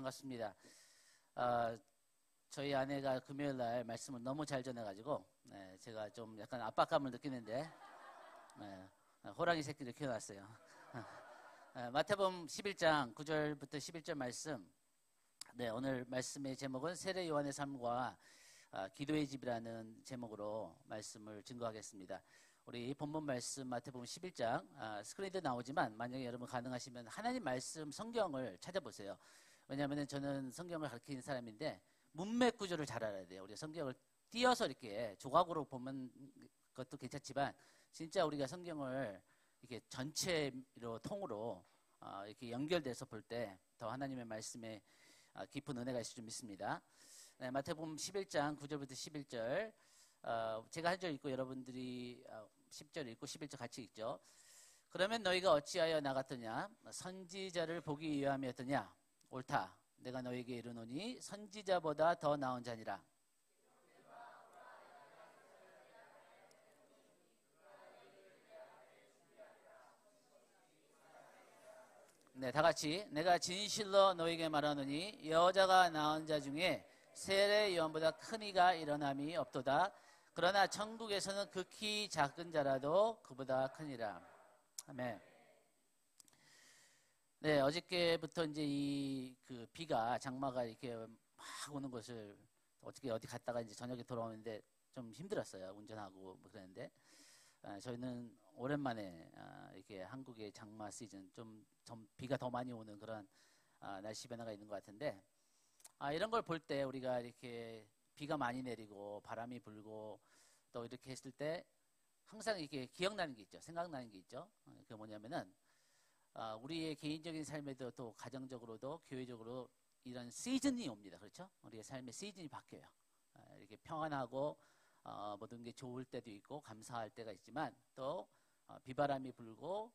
반갑습니다. 저희 아내가 금요일 날 말씀을 너무 잘 전해가지고 제가 좀 약간 압박감을 느끼는데 호랑이 새끼를 키워놨어요. 마태복음 11장 9절부터 11절 말씀. 오늘 말씀의 제목은 세례 요한의 삶과 기도의 집이라는 제목으로 말씀을 증거하겠습니다. 우리 본문 말씀 마태복음 11장 스크린도 나오지만 만약에 여러분 가능하시면 하나님 말씀 성경을 찾아보세요. 왜냐하면 저는 성경을 가르치는 사람인데 문맥 구조를 잘 알아야 돼요. 우리가 성경을 띄어서 이렇게 조각으로 보면 것도 괜찮지만 진짜 우리가 성경을 이렇게 전체로 통으로 이렇게 연결돼서 볼 때 더 하나님의 말씀에 깊은 은혜가 있을 줄 믿습니다. 마태복음 11장 9절부터 11절 제가 한 절 읽고 여러분들이 10절 읽고 11절 같이 읽죠. 그러면 너희가 어찌하여 나갔더냐? 선지자를 보기 위함이었더냐? 옳다. 내가 너희에게 이르노니 선지자보다 더 나은 자니라. 다 같이 내가 진실로 너희에게 말하노니 여자가 낳은 자 중에 세례 요한보다 큰 이가 일어남이 없도다. 그러나 천국에서는 극히 작은 자라도 그보다 크니라. 아멘. 어저께부터 이제 그 비가 장마가 이렇게 막 오는 것을 어떻게 어디 갔다가 이제 저녁에 돌아오는데 좀 힘들었어요. 운전하고 뭐 그랬는데 저희는 오랜만에 이렇게 한국의 장마 시즌 좀 비가 더 많이 오는 그런 날씨 변화가 있는 것 같은데 이런 걸 볼 때 우리가 이렇게 비가 많이 내리고 바람이 불고 또 이렇게 했을 때 항상 이렇게 기억나는 게 있죠. 생각나는 게 있죠. 그게 뭐냐면은 우리의 개인적인 삶에도 또 가정적으로도 교회적으로 이런 시즌이 옵니다. 그렇죠? 우리의 삶의 시즌이 바뀌어요. 이렇게 평안하고 모든 게 좋을 때도 있고 감사할 때가 있지만 또 비바람이 불고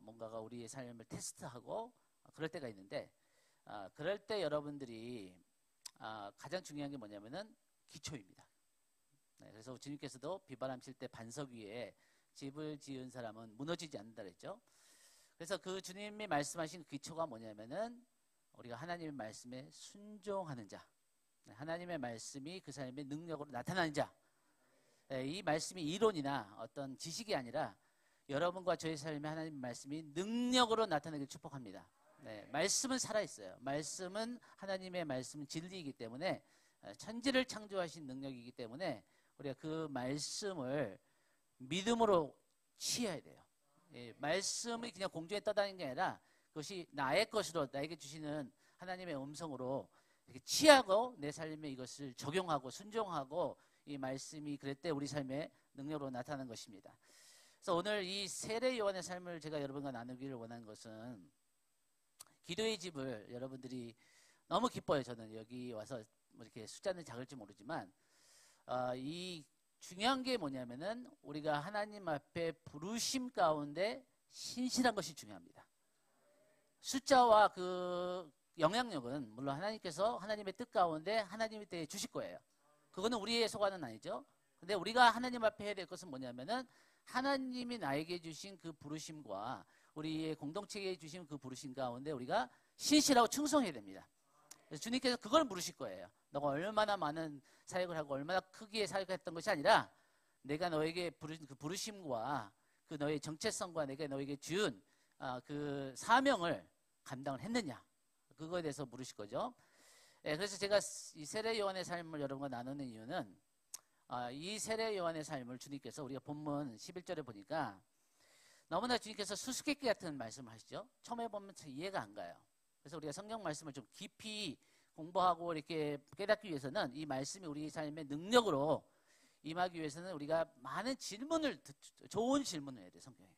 뭔가가 우리의 삶을 테스트하고 그럴 때가 있는데 그럴 때 여러분들이 가장 중요한 게 뭐냐면은 기초입니다. 그래서 주님께서도 비바람 칠 때 반석 위에 집을 지은 사람은 무너지지 않는다 그랬죠. 그래서 그 주님이 말씀하신 기초가 뭐냐면은 우리가 하나님의 말씀에 순종하는 자, 하나님의 말씀이 그 사람의 능력으로 나타나는 자. 이 말씀이 이론이나 어떤 지식이 아니라 여러분과 저의 삶에 하나님의 말씀이 능력으로 나타나길 축복합니다. 말씀은 살아있어요. 말씀은 하나님의 말씀은 진리이기 때문에 천지를 창조하신 능력이기 때문에 우리가 그 말씀을 믿음으로 취해야 돼요. 말씀이 그냥 공중에 떠다니는 게 아니라 그것이 나의 것으로 나에게 주시는 하나님의 음성으로 이렇게 취하고 내 삶에 이것을 적용하고 순종하고 이 말씀이 그럴 때 우리 삶의 능력으로 나타나는 것입니다. 그래서 오늘 이 세례 요한의 삶을 제가 여러분과 나누기를 원하는 것은 기도의 집을 여러분들이 너무 기뻐요. 저는 여기 와서 뭐 이렇게 숫자는 작을지 모르지만 이 중요한 게 뭐냐면은 우리가 하나님 앞에 부르심 가운데 신실한 것이 중요합니다. 숫자와 그 영향력은 물론 하나님께서 하나님의 뜻 가운데 하나님의 때에 주실 거예요. 그거는 우리의 소관은 아니죠. 근데 우리가 하나님 앞에 해야 될 것은 뭐냐면은 하나님이 나에게 주신 그 부르심과 우리의 공동체에 주신 그 부르심 가운데 우리가 신실하고 충성해야 됩니다. 그래서 주님께서 그걸 물으실 거예요. 너가 얼마나 많은 사역을 하고 얼마나 크기의 사역을 했던 것이 아니라 내가 너에게 부르신 그 부르심과 그 너의 정체성과 내가 너에게 준 그 사명을 감당을 했느냐. 그거에 대해서 물으실 거죠. 그래서 제가 이 세례 요한의 삶을 여러분과 나누는 이유는 이 세례 요한의 삶을 주님께서 우리가 본문 11절에 보니까 너무나 주님께서 수수께끼 같은 말씀을 하시죠. 처음에 보면 참 이해가 안 가요. 그래서 우리가 성경 말씀을 좀 깊이 공부하고 이렇게 깨닫기 위해서는 이 말씀이 우리 삶의 능력으로 임하기 위해서는 우리가 많은 질문을 좋은 질문을 해야 돼요. 성경에.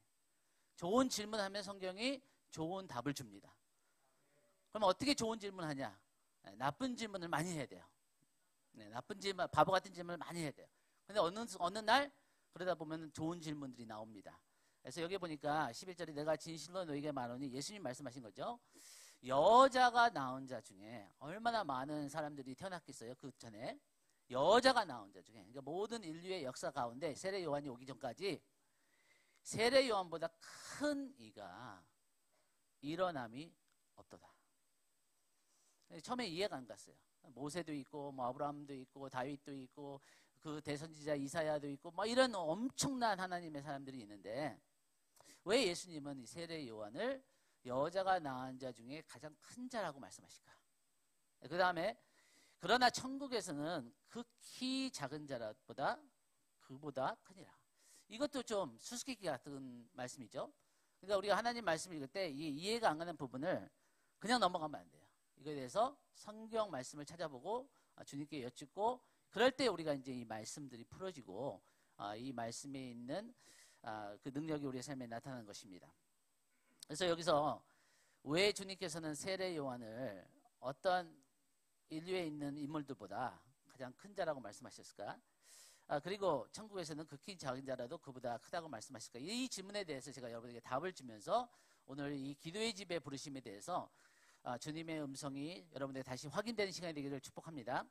좋은 질문하면 성경이 좋은 답을 줍니다. 그럼 어떻게 좋은 질문을 하냐? 나쁜 질문을 많이 해야 돼요. 나쁜 질문, 바보 같은 질문을 많이 해야 돼요. 근데 어느 날 그러다 보면 좋은 질문들이 나옵니다. 그래서 여기 보니까 11절에 내가 진실로 너에게 말하노니 예수님 말씀하신 거죠. 여자가 낳은 자 중에 얼마나 많은 사람들이 태어났겠어요. 그 전에 여자가 낳은 자 중에 그러니까 모든 인류의 역사 가운데 세례 요한이 오기 전까지 세례 요한보다 큰 이가 일어남이 없도다. 처음에 이해가 안 갔어요. 모세도 있고 뭐 아브라함도 있고 다윗도 있고 그 대선지자 이사야도 있고 뭐 이런 엄청난 하나님의 사람들이 있는데 왜 예수님은 이 세례 요한을 여자가 낳은 자 중에 가장 큰 자라고 말씀하실까? 그 다음에 그러나 천국에서는 극히 작은 자보다 그보다 크니라. 이것도 좀 수수께끼 같은 말씀이죠. 그러니까 우리가 하나님 말씀을 읽을 때 이해가 안 가는 부분을 그냥 넘어가면 안 돼요. 이거에 대해서 성경 말씀을 찾아보고 주님께 여쭙고 그럴 때 우리가 이제 이 말씀들이 풀어지고 이 말씀에 있는 그 능력이 우리의 삶에 나타나는 것입니다. 그래서 여기서 왜 주님께서는 세례 요한을 어떤 인류에 있는 인물들보다 가장 큰 자라고 말씀하셨을까? 그리고 천국에서는 극히 작은 자라도 그보다 크다고 말씀하실까? 이 질문에 대해서 제가 여러분에게 답을 주면서 오늘 이 기도의 집에 부르심에 대해서 주님의 음성이 여러분에게 다시 확인되는 시간이 되기를 축복합니다.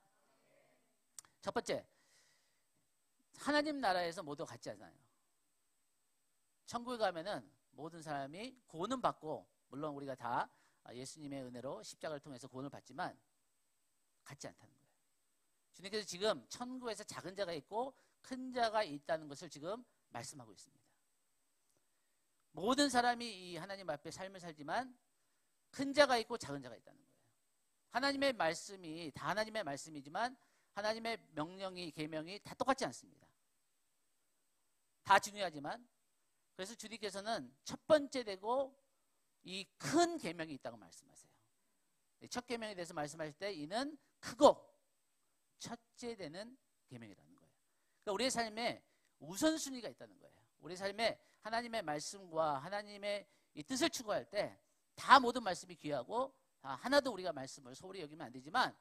첫 번째, 하나님 나라에서 모두 같지 않아요. 천국에 가면은 모든 사람이 구원은 받고 물론 우리가 다 예수님의 은혜로 십자가를 통해서 구원을 받지만 같지 않다는 거예요. 주님께서 지금 천국에서 작은 자가 있고 큰 자가 있다는 것을 지금 말씀하고 있습니다. 모든 사람이 이 하나님 앞에 삶을 살지만 큰 자가 있고 작은 자가 있다는 거예요. 하나님의 말씀이 다 하나님의 말씀이지만 하나님의 명령이 계명이 다 똑같지 않습니다. 다 중요하지만 그래서 주님께서는 첫 번째 되고 이 큰 계명이 있다고 말씀하세요. 첫 계명에 대해서 말씀하실 때 이는 크고 첫째 되는 계명이라는 거예요. 그러니까 우리의 삶에 우선순위가 있다는 거예요. 우리 삶에 하나님의 말씀과 하나님의 이 뜻을 추구할 때 다 모든 말씀이 귀하고 하나도 우리가 말씀을 소홀히 여기면 안 되지만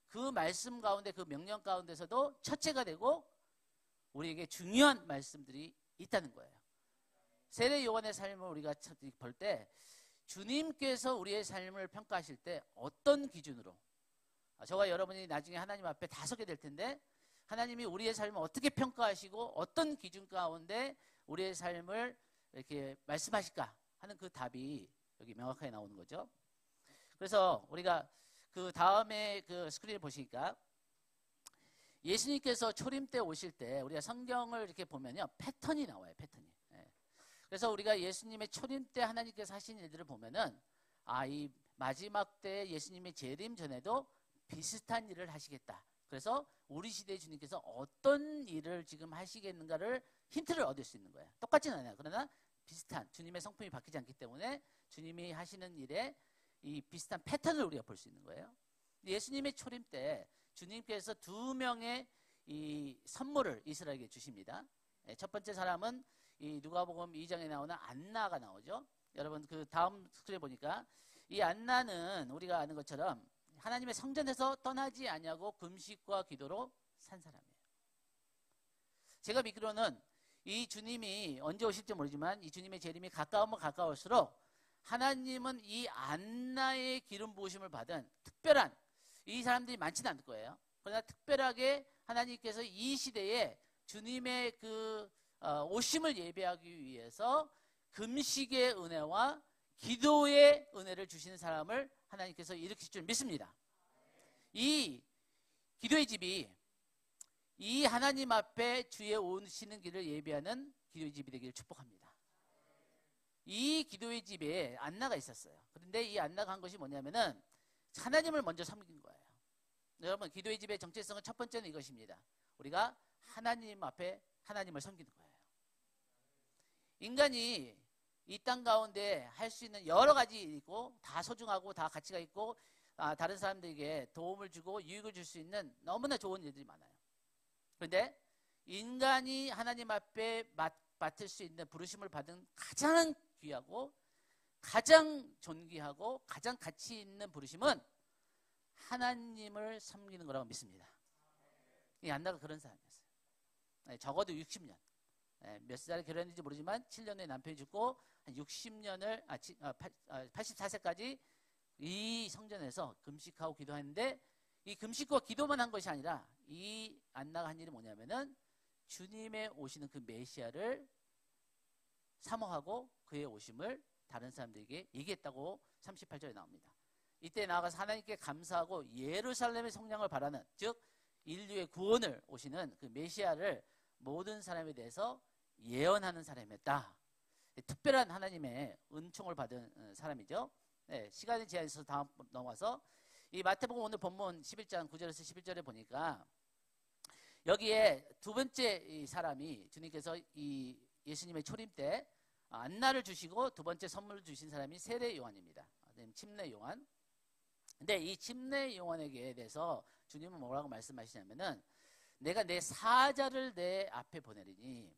그 말씀 가운데 그 명령 가운데서도 첫째가 되고 우리에게 중요한 말씀들이 있다는 거예요. 세례 요한의 삶을 우리가 볼 때 주님께서 우리의 삶을 평가하실 때 어떤 기준으로 저와 여러분이 나중에 하나님 앞에 다 서게 될 텐데 하나님이 우리의 삶을 어떻게 평가하시고 어떤 기준 가운데 우리의 삶을 이렇게 말씀하실까 하는 그 답이 여기 명확하게 나오는 거죠. 그래서 우리가 그 다음에 그 스크린을 보시니까 예수님께서 초림 때 오실 때 우리가 성경을 이렇게 보면요 패턴이 나와요. 패턴이. 그래서 우리가 예수님의 초림 때 하나님께서 하신 일들을 보면은 이 마지막 때 예수님의 재림 전에도 비슷한 일을 하시겠다. 그래서 우리 시대의 주님께서 어떤 일을 지금 하시겠는가를 힌트를 얻을 수 있는 거예요. 똑같지는 않아요. 그러나 비슷한 주님의 성품이 바뀌지 않기 때문에 주님이 하시는 일에 이 비슷한 패턴을 우리가 볼 수 있는 거예요. 예수님의 초림 때 주님께서 2명의 이 선물을 이스라엘에게 주십니다. 첫 번째 사람은 이 누가복음 2장에 나오는 안나가 나오죠. 여러분 그 다음 스크린에 보니까 이 안나는 우리가 아는 것처럼 하나님의 성전에서 떠나지 아니하고 금식과 기도로 산 사람이에요. 제가 믿기로는 이 주님이 언제 오실지 모르지만 이 주님의 재림이 가까우면 가까울수록 하나님은 이 안나의 기름 부으심을 받은 특별한 이 사람들이 많지는 않을 거예요. 그러나 특별하게 하나님께서 이 시대에 주님의 그 오심을 예배하기 위해서 금식의 은혜와 기도의 은혜를 주시는 사람을 하나님께서 일으키실 줄 믿습니다. 이 기도의 집이 이 하나님 앞에 주의 오시는 길을 예배하는 기도의 집이 되기를 축복합니다. 이 기도의 집에 안나가 있었어요. 그런데 이 안나가 한 것이 뭐냐면은 하나님을 먼저 섬긴 거예요. 여러분 기도의 집의 정체성은 첫 번째는 이것입니다. 우리가 하나님 앞에 하나님을 섬기는 거예요. 인간이 이 땅 가운데 할 수 있는 여러 가지 일이 있고 다 소중하고 다 가치가 있고 다른 사람들에게 도움을 주고 유익을 줄 수 있는 너무나 좋은 일들이 많아요. 그런데 인간이 하나님 앞에 맡을 수 있는 부르심을 받은 가장 귀하고 가장 존귀하고 가장 가치 있는 부르심은 하나님을 섬기는 거라고 믿습니다. 이 안나가 그런 사람이었어요. 적어도 60년. 몇 살에 결혼했는지 모르지만 7년 후에 남편이 죽고 한 60년을 84세까지 이 성전에서 금식하고 기도했는데 이 금식과 기도만 한 것이 아니라 이 안나가 한 일이 뭐냐면은 주님의 오시는 그 메시아를 사모하고 그의 오심을 다른 사람들에게 얘기했다고 38절에 나옵니다. 이때 나아가서 하나님께 감사하고 예루살렘의 성령을 바라는, 즉 인류의 구원을 오시는 그 메시아를 모든 사람에 대해서 예언하는 사람이었다. 특별한 하나님의 은총을 받은 사람이죠. 네, 시간의 제한이 있어서 다음 넘어가서 이 마태복음 오늘 본문 11장 9절에서 11절에 보니까 여기에 두 번째 이 사람이 주님께서 이 예수님의 초림 때 안나를 주시고 두 번째 선물을 주신 사람이 세례 요한입니다. 침례 요한. 근데 이 침례 요한에게 대해서 주님은 뭐라고 말씀하시냐면은 내가 내 사자를 내 앞에 보내리니,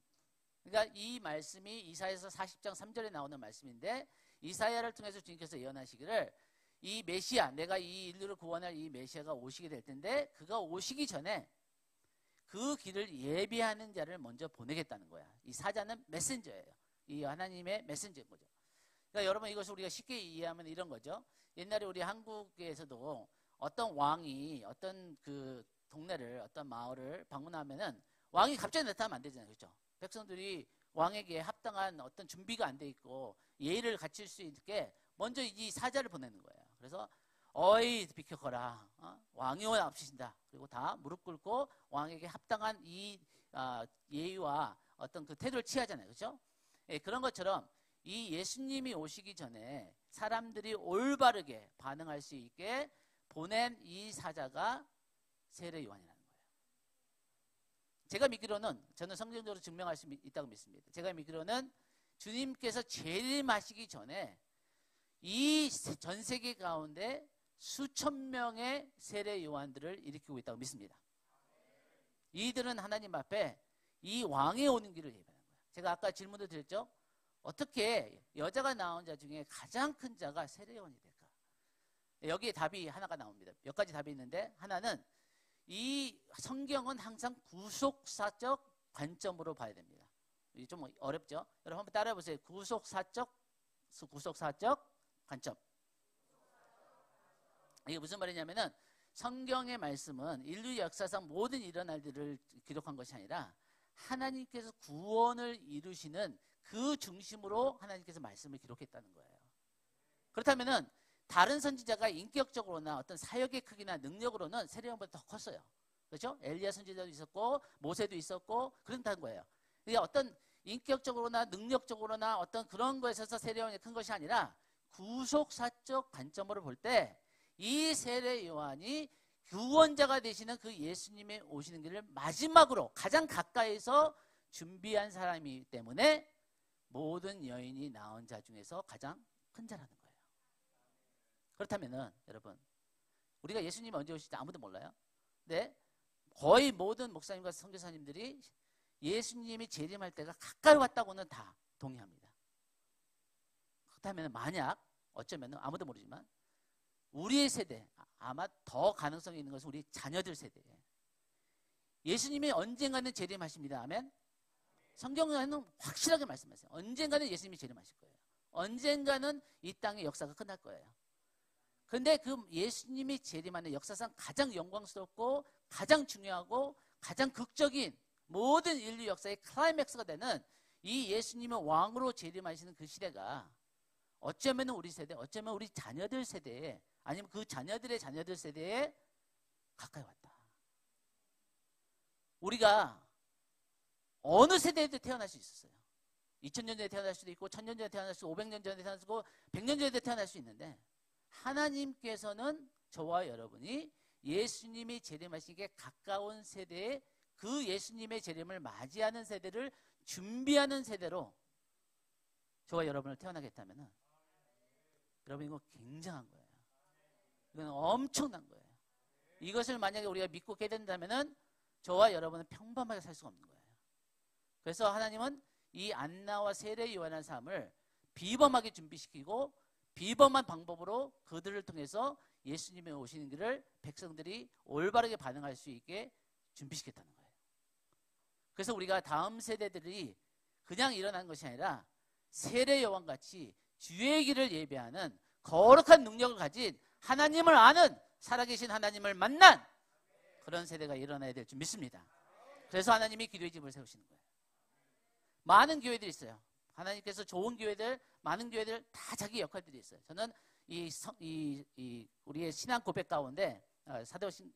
그러니까 이 말씀이 이사야서 40장 3절에 나오는 말씀인데 이사야를 통해서 주님께서 예언하시기를 이 메시아, 내가 이 인류를 구원할 이 메시아가 오시게 될 텐데 그가 오시기 전에 그 길을 예비하는 자를 먼저 보내겠다는 거야. 이 사자는 메신저예요. 이 하나님의 메신저인 거죠. 그러니까 여러분 이것을 우리가 쉽게 이해하면 이런 거죠. 옛날에 우리 한국에서도 어떤 왕이 어떤 그 동네를, 어떤 마을을 방문하면은 왕이 갑자기 나타나면 안 되잖아요. 그렇죠? 백성들이 왕에게 합당한 어떤 준비가 안 돼 있고 예의를 갖출 수 있게 먼저 이 사자를 보내는 거예요. 그래서 어이 비켜거라, 왕이 앞서신다. 그리고 다 무릎 꿇고 왕에게 합당한 이 예의와 어떤 그 태도를 취하잖아요. 그렇죠? 예, 그런 것처럼 이 예수님이 오시기 전에 사람들이 올바르게 반응할 수 있게 보낸 이 사자가 세례 요한이라는 거예요. 제가 믿기로는, 저는 성경적으로 증명할 수 있다고 믿습니다. 제가 믿기로는 주님께서 재림하시기 전에 이 전 세계 가운데 수천 명의 세례 요한들을 일으키고 있다고 믿습니다. 이들은 하나님 앞에 이 왕의 오는 길을 예배하는 거예요. 제가 아까 질문도 드렸죠. 어떻게 여자가 낳은 자 중에 가장 큰 자가 세례 요한이 될까? 여기에 답이 하나가 나옵니다. 몇 가지 답이 있는데, 하나는 이 성경은 항상 구속사적 관점으로 봐야 됩니다. 이게 좀 어렵죠? 여러분 한번 따라해 보세요. 구속사적 관점. 이게 무슨 말이냐면은 성경의 말씀은 인류 역사상 모든 일어날 일을 기록한 것이 아니라 하나님께서 구원을 이루시는 그 중심으로 하나님께서 말씀을 기록했다는 거예요. 그렇다면은 다른 선지자가 인격적으로나 어떤 사역의 크기나 능력으로는 세례 요한보다 더 컸어요. 그렇죠? 엘리야 선지자도 있었고 모세도 있었고 그런다는 거예요. 이게 어떤 인격적으로나 능력적으로나 어떤 그런 것에 있어서 세례 요한이 큰 것이 아니라 구속사적 관점으로 볼 때 이 세례 요한이 구원자가 되시는 그 예수님의 오시는 길을 마지막으로 가장 가까이서 준비한 사람이기 때문에 모든 여인이 낳은 자 중에서 가장 큰 자라는 거예요. 그렇다면은 여러분, 우리가 예수님이 언제 오실지 아무도 몰라요. 근데 거의 모든 목사님과 선교사님들이 예수님이 재림할 때가 가까이 왔다고는 다 동의합니다. 그렇다면 만약 어쩌면 아무도 모르지만 우리의 세대, 아마 더 가능성이 있는 것은 우리 자녀들 세대예요. 예수님이 언젠가는 재림하십니다. 아멘. 성경에는 확실하게 말씀하세요. 언젠가는 예수님이 재림하실 거예요. 언젠가는 이 땅의 역사가 끝날 거예요. 그런데 그 예수님이 재림하는 역사상 가장 영광스럽고 가장 중요하고 가장 극적인 모든 인류 역사의 클라이맥스가 되는 이 예수님의 왕으로 재림하시는 그 시대가 어쩌면 우리 세대, 어쩌면 우리 자녀들 세대에, 아니면 그 자녀들의 자녀들 세대에 가까이 왔다. 우리가 어느 세대에도 태어날 수 있었어요. 2000년 전에 태어날 수도 있고 1000년 전에 태어날 수도 있고 500년 전에 태어날 수도 있고 100년 전에 태어날 수 있는데, 하나님께서는 저와 여러분이 예수님이 재림하시기에 가까운 세대에 그 예수님의 재림을 맞이하는 세대를 준비하는 세대로 저와 여러분을 태어나게 했다면 여러분 이거 굉장한 거예요. 이건 엄청난 거예요. 이것을 만약에 우리가 믿고 깨닫는다면 저와 여러분은 평범하게 살 수가 없는 거예요. 그래서 하나님은 이 안나와 세례 요한의 삶을 비범하게 준비시키고 비범한 방법으로 그들을 통해서 예수님의 오시는 길을 백성들이 올바르게 반응할 수 있게 준비시켰다는 거예요. 그래서 우리가 다음 세대들이 그냥 일어난 것이 아니라 세례 요한같이 주의 길을 예배하는 거룩한 능력을 가진 하나님을 아는 살아계신 하나님을 만난 그런 세대가 일어나야 될 줄 믿습니다. 그래서 하나님이 기도의 집을 세우시는 거예요. 많은 교회들이 있어요. 하나님께서 좋은 교회들, 많은 교회들 다 자기 역할들이 있어요. 저는 우리의 신앙 고백 가운데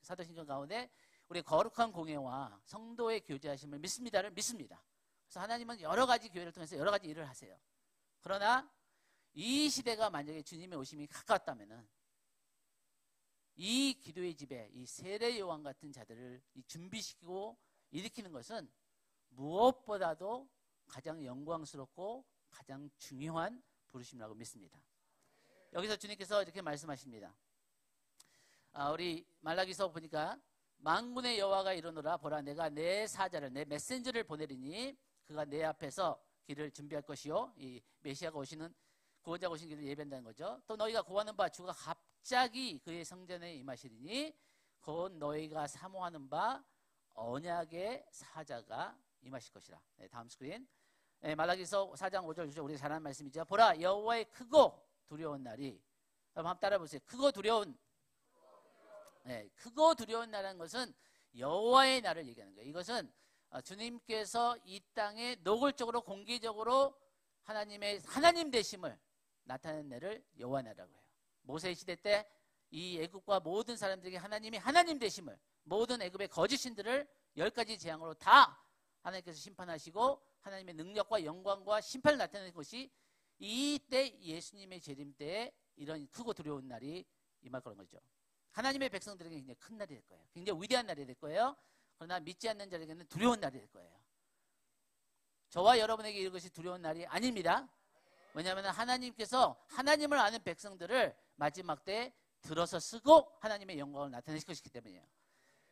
사도신경 가운데 우리의 거룩한 공예와 성도의 교제하심을 믿습니다를 믿습니다. 그래서 하나님은 여러 가지 교회를 통해서 여러 가지 일을 하세요. 그러나 이 시대가 만약에 주님의 오심이 가까웠다면은 이 기도의 집에 이 세례 요한 같은 자들을 준비시키고 일으키는 것은 무엇보다도 가장 영광스럽고 가장 중요한 부르심이라고 믿습니다. 여기서 주님께서 이렇게 말씀하십니다. 우리 말라기서 보니까 만군의 여호와가 이르노라 보라 내가 내 사자를 내 메신저를 보내리니 그가 내 앞에서 길을 준비할 것이요 이 메시아가 오시는 구원자가 오신 길을 예비한다는 거죠. 또 너희가 구하는 바 주가 갑자기 그의 성전에 임하시리니 곧 너희가 사모하는 바 언약의 사자가 임하실 것이라. 네, 다음 스크린. 네, 말라기서 4장 5절 6절 우리가 잘 아는 말씀이죠. 보라 여호와의 크고 두려운 날이. 한번 따라 보세요. 크고 두려운. 네, 크고 두려운 날이라는 것은 여호와의 날을 얘기하는 거예요. 이것은 주님께서 이 땅에 노골적으로 공개적으로 하나님 되심을 나타내는 날을 여호와 날이라고 해요. 모세 시대 때 이 애굽과 모든 사람들에게 하나님이 하나님 되심을 모든 애굽의 거짓 신들을 10가지 재앙으로 다 하나님께서 심판하시고 하나님의 능력과 영광과 심판을 나타내는 것이 이때 예수님의 재림 때에 이런 크고 두려운 날이 임할 거라는 거죠. 하나님의 백성들에게 굉장히 큰 날이 될 거예요. 굉장히 위대한 날이 될 거예요. 그러나 믿지 않는 자에게는 두려운 날이 될 거예요. 저와 여러분에게 이것이 두려운 날이 아닙니다. 왜냐하면 하나님께서 하나님을 아는 백성들을 마지막 때에 들어서 쓰고 하나님의 영광을 나타내실 것이기 때문이에요.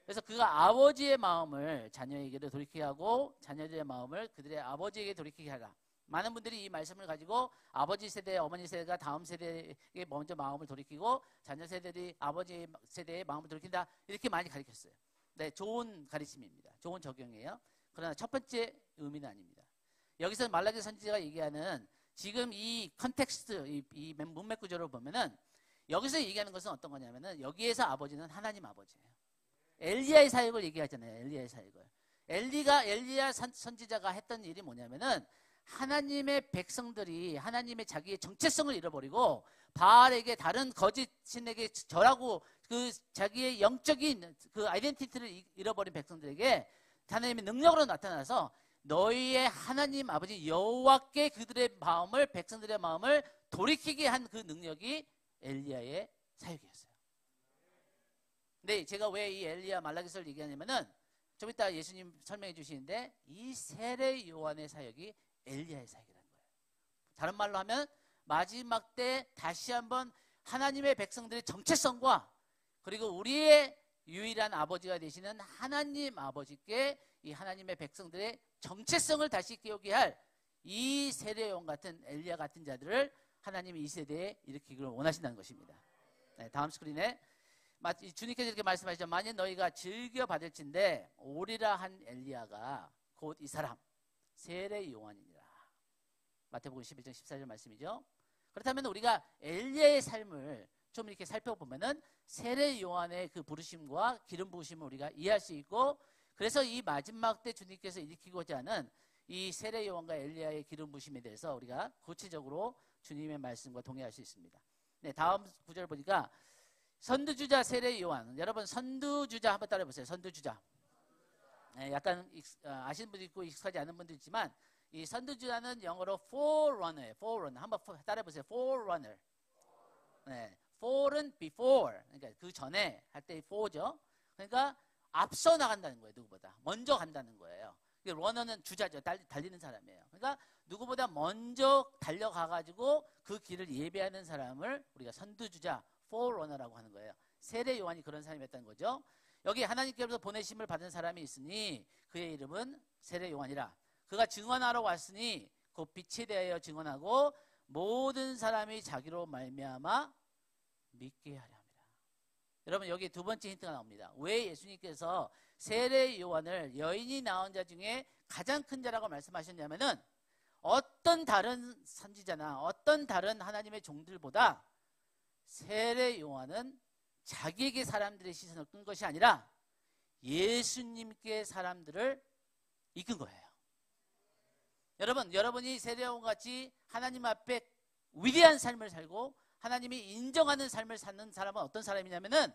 그래서 그가 아버지의 마음을 자녀에게도 돌이키게 하고 자녀들의 마음을 그들의 아버지에게 돌이키게 하라. 많은 분들이 이 말씀을 가지고 아버지 세대, 어머니 세대가 다음 세대에게 먼저 마음을 돌이키고 자녀 세대들이 아버지 세대의 마음을 돌이킨다 이렇게 많이 가르쳤어요. 네, 좋은 가르침입니다. 좋은 적용이에요. 그러나 첫 번째 의미는 아닙니다. 여기서 말라기 선지자가 얘기하는 지금 이 컨텍스트, 이 문맥 구조를 보면은 여기서 얘기하는 것은 어떤 거냐면은 여기에서 아버지는 하나님 아버지예요. 엘리야의 사역을 얘기하잖아요. 엘리야의 사역을. 엘리야 선지자가 했던 일이 뭐냐면은 하나님의 백성들이 하나님의 자기의 정체성을 잃어버리고 바알에게 다른 거짓 신에게 절하고 그 자기의 영적인 그 아이덴티티를 잃어버린 백성들에게 하나님의 능력으로 나타나서 너희의 하나님 아버지 여호와께 그들의 마음을 백성들의 마음을 돌이키게 한 그 능력이 엘리야의 사역이었어요. 근데 제가 왜 이 엘리야 말라기서를 얘기하냐면은 좀 이따 예수님 설명해 주시는데 이 세례 요한의 사역이 엘리야의 사역이라는 거예요. 다른 말로 하면 마지막 때 다시 한번 하나님의 백성들의 정체성과 그리고 우리의 유일한 아버지가 되시는 하나님 아버지께 이 하나님의 백성들의 정체성을 다시 깨우게 할 이 세례 요한 같은 엘리야 같은 자들을 하나님이 이 세대에 일으키기를 원하신다는 것입니다. 네, 다음 스크린에 주님께서 이렇게 말씀하시죠. 만일 너희가 즐겨 받을진대 오리라 한 엘리야가 곧 이 사람 세례 요한이니라. 마태복음 11장 14절 말씀이죠. 그렇다면 우리가 엘리야의 삶을 좀 이렇게 살펴보면은 세례 요한의 그 부르심과 기름 부으심을 우리가 이해할 수 있고 그래서 이 마지막 때 주님께서 일으키고자 하는 이 세례 요한과 엘리야의 기름 부으심에 대해서 우리가 구체적으로 주님의 말씀과 동의할 수 있습니다. 네, 다음 구절 보니까 선두주자 세례 요한. 여러분 선두주자 한번 따라해보세요. 선두주자. 네, 약간 아시는 분도 있고 익숙하지 않은 분도 있지만 이 선두주자는 영어로 forerunner. forerunner. 한번 따라해보세요. forerunner. 네, for은 before. 그러니까 그 전에 할 때 for죠. 그러니까 앞서 나간다는 거예요. 누구보다. 먼저 간다는 거예요. 러너는 주자죠. 달리는 사람이에요. 그러니까 누구보다 먼저 달려가가지고 그 길을 예배하는 사람을 우리가 선두주자, forerunner라고 하는 거예요. 세례 요한이 그런 사람이었다는 거죠. 여기 하나님께로부터 보내심을 받은 사람이 있으니 그의 이름은 세례 요한이라. 그가 증언하러 왔으니 그 빛에 대하여 증언하고 모든 사람이 자기로 말미암아 믿게 하려 합니다. 여러분 여기 두 번째 힌트가 나옵니다. 왜 예수님께서 세례 요한을 여인이 낳은 자 중에 가장 큰 자라고 말씀하셨냐면은 어떤 다른 선지자나 어떤 다른 하나님의 종들보다 세례 요한은 자기에게 사람들의 시선을 끈 것이 아니라 예수님께 사람들을 이끈 거예요. 여러분이 세례 요한 같이 하나님 앞에 위대한 삶을 살고 하나님이 인정하는 삶을 사는 사람은 어떤 사람이냐면은